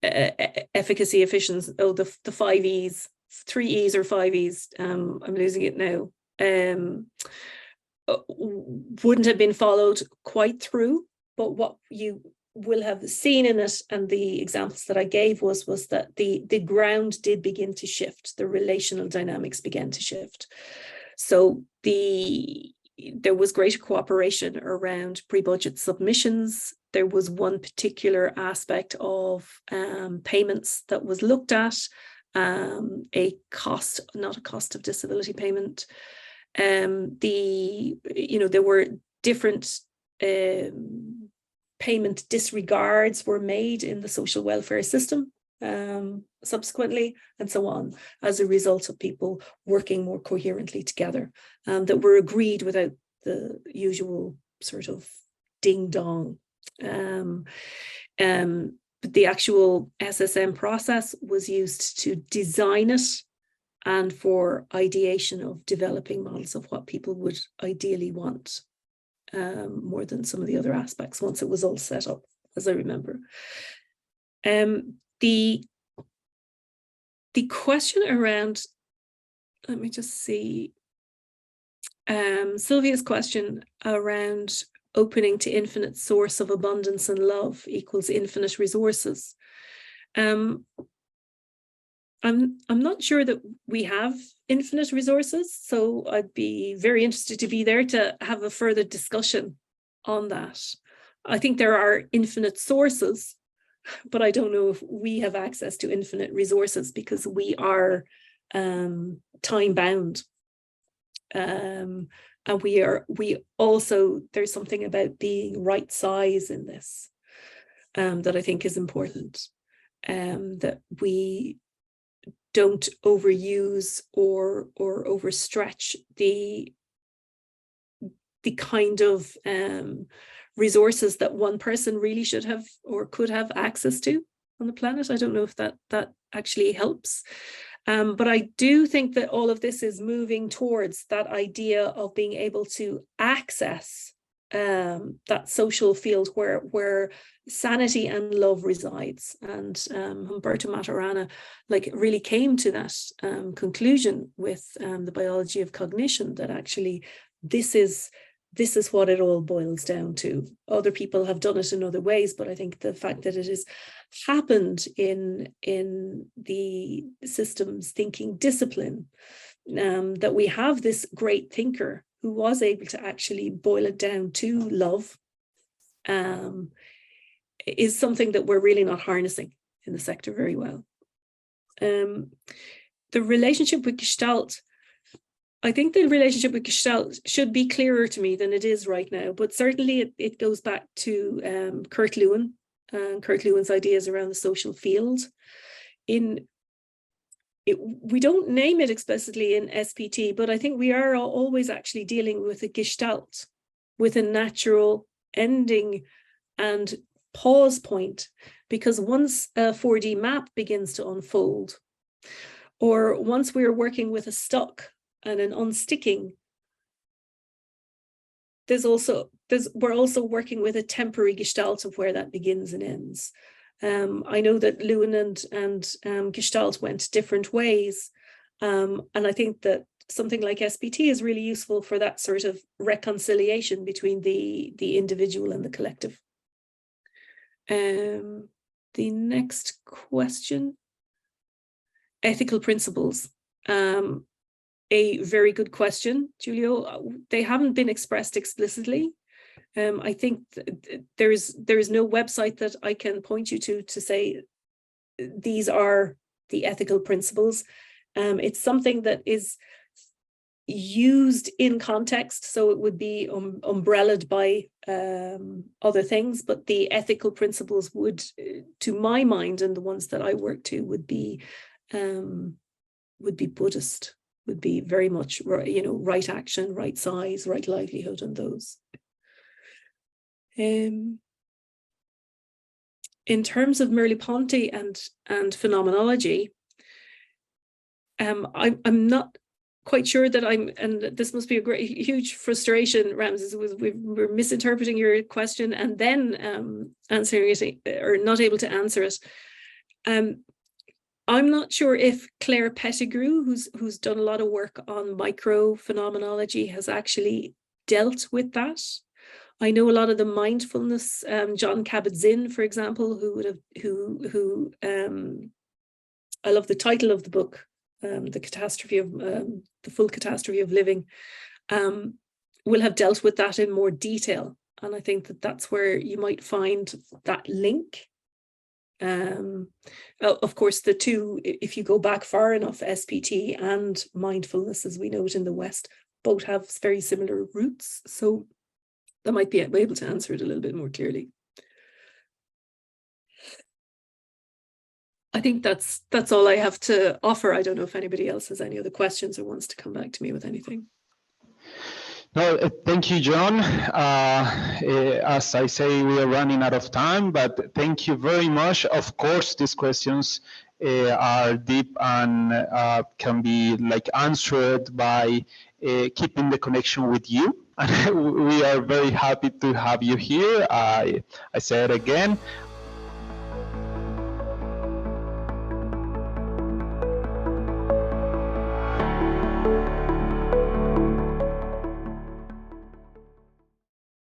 efficacy, efficiency. Oh, the 5 E's, 3 E's or 5 E's. I'm losing it now. wouldn't have been followed quite through, but what you will have seen in it, and the examples that I gave was that the ground did begin to shift, the relational dynamics began to shift. So there was greater cooperation around pre-budget submissions. There was one particular aspect of payments that was looked at, a cost, not a cost of disability payment. There were different payment disregards were made in the social welfare system subsequently, and so on, as a result of people working more coherently together, that were agreed without the usual sort of ding-dong. But the actual SSM process was used to design it and for ideation of developing models of what people would ideally want, more than some of the other aspects once it was all set up, as I remember. The question around, let me just see, Sylvia's question around opening to infinite source of abundance and love equals infinite resources. I'm not sure that we have infinite resources, so I'd be very interested to be there to have a further discussion on that. I think there are infinite sources, but I don't know if we have access to infinite resources because we are time bound. And we also, there's something about being right size in this that I think is important, that we don't overuse or overstretch the kind of resources that one person really should have or could have access to on the planet. I don't know if that actually helps. But I do think that all of this is moving towards that idea of being able to access that social field where sanity and love resides. And Humberto Maturana really came to that conclusion with the biology of cognition, that actually this is what it all boils down to. Other people have done it in other ways, but I think the fact that it has happened in the systems thinking discipline, that we have this great thinker who was able to actually boil it down to love, is something that we're really not harnessing in the sector very well. The relationship with Gestalt, I think the relationship with Gestalt should be clearer to me than it is right now, but certainly it goes back to Kurt Lewin and Kurt Lewin's ideas around the social field. We don't name it explicitly in SPT, but I think we are always actually dealing with a Gestalt, with a natural ending and pause point, because once a 4D map begins to unfold, or once we're working with a stuck and an unsticking, we're also working with a temporary Gestalt of where that begins and ends. I know that Lewin and Gestalt went different ways, and I think that something like SPT is really useful for that sort of reconciliation between the individual and the collective. The next question, ethical principles. A very good question, Julio. They haven't been expressed explicitly. I think there is no website that I can point you to say these are the ethical principles. It's something that is used in context, so it would be umbrellaed by other things, but the ethical principles would, to my mind, and the ones that I work to, would be Buddhist, would be very much, right action, right size, right livelihood, and those. In terms of Merleau-Ponty and phenomenology, I'm not quite sure that and this must be a huge frustration, Ramses, we're misinterpreting your question and then answering it, or not able to answer it. I'm not sure if Claire Pettigrew, who's done a lot of work on micro phenomenology, has actually dealt with that. I know a lot of the mindfulness, John Kabat-Zinn, for example, I love the title of the book, The Full Catastrophe of Living, will have dealt with that in more detail. And I think that that's where you might find that link. Of course, the two, if you go back far enough, SPT and mindfulness, as we know it in the West, both have very similar roots. So that might be able to answer it a little bit more clearly. I think that's all I have to offer. I don't know if anybody else has any other questions or wants to come back to me with anything. No, thank you, John. As I say, we are running out of time, but thank you very much. Of course, these questions are deep and can be like answered by keeping the connection with you. And we are very happy to have you here. I say it again.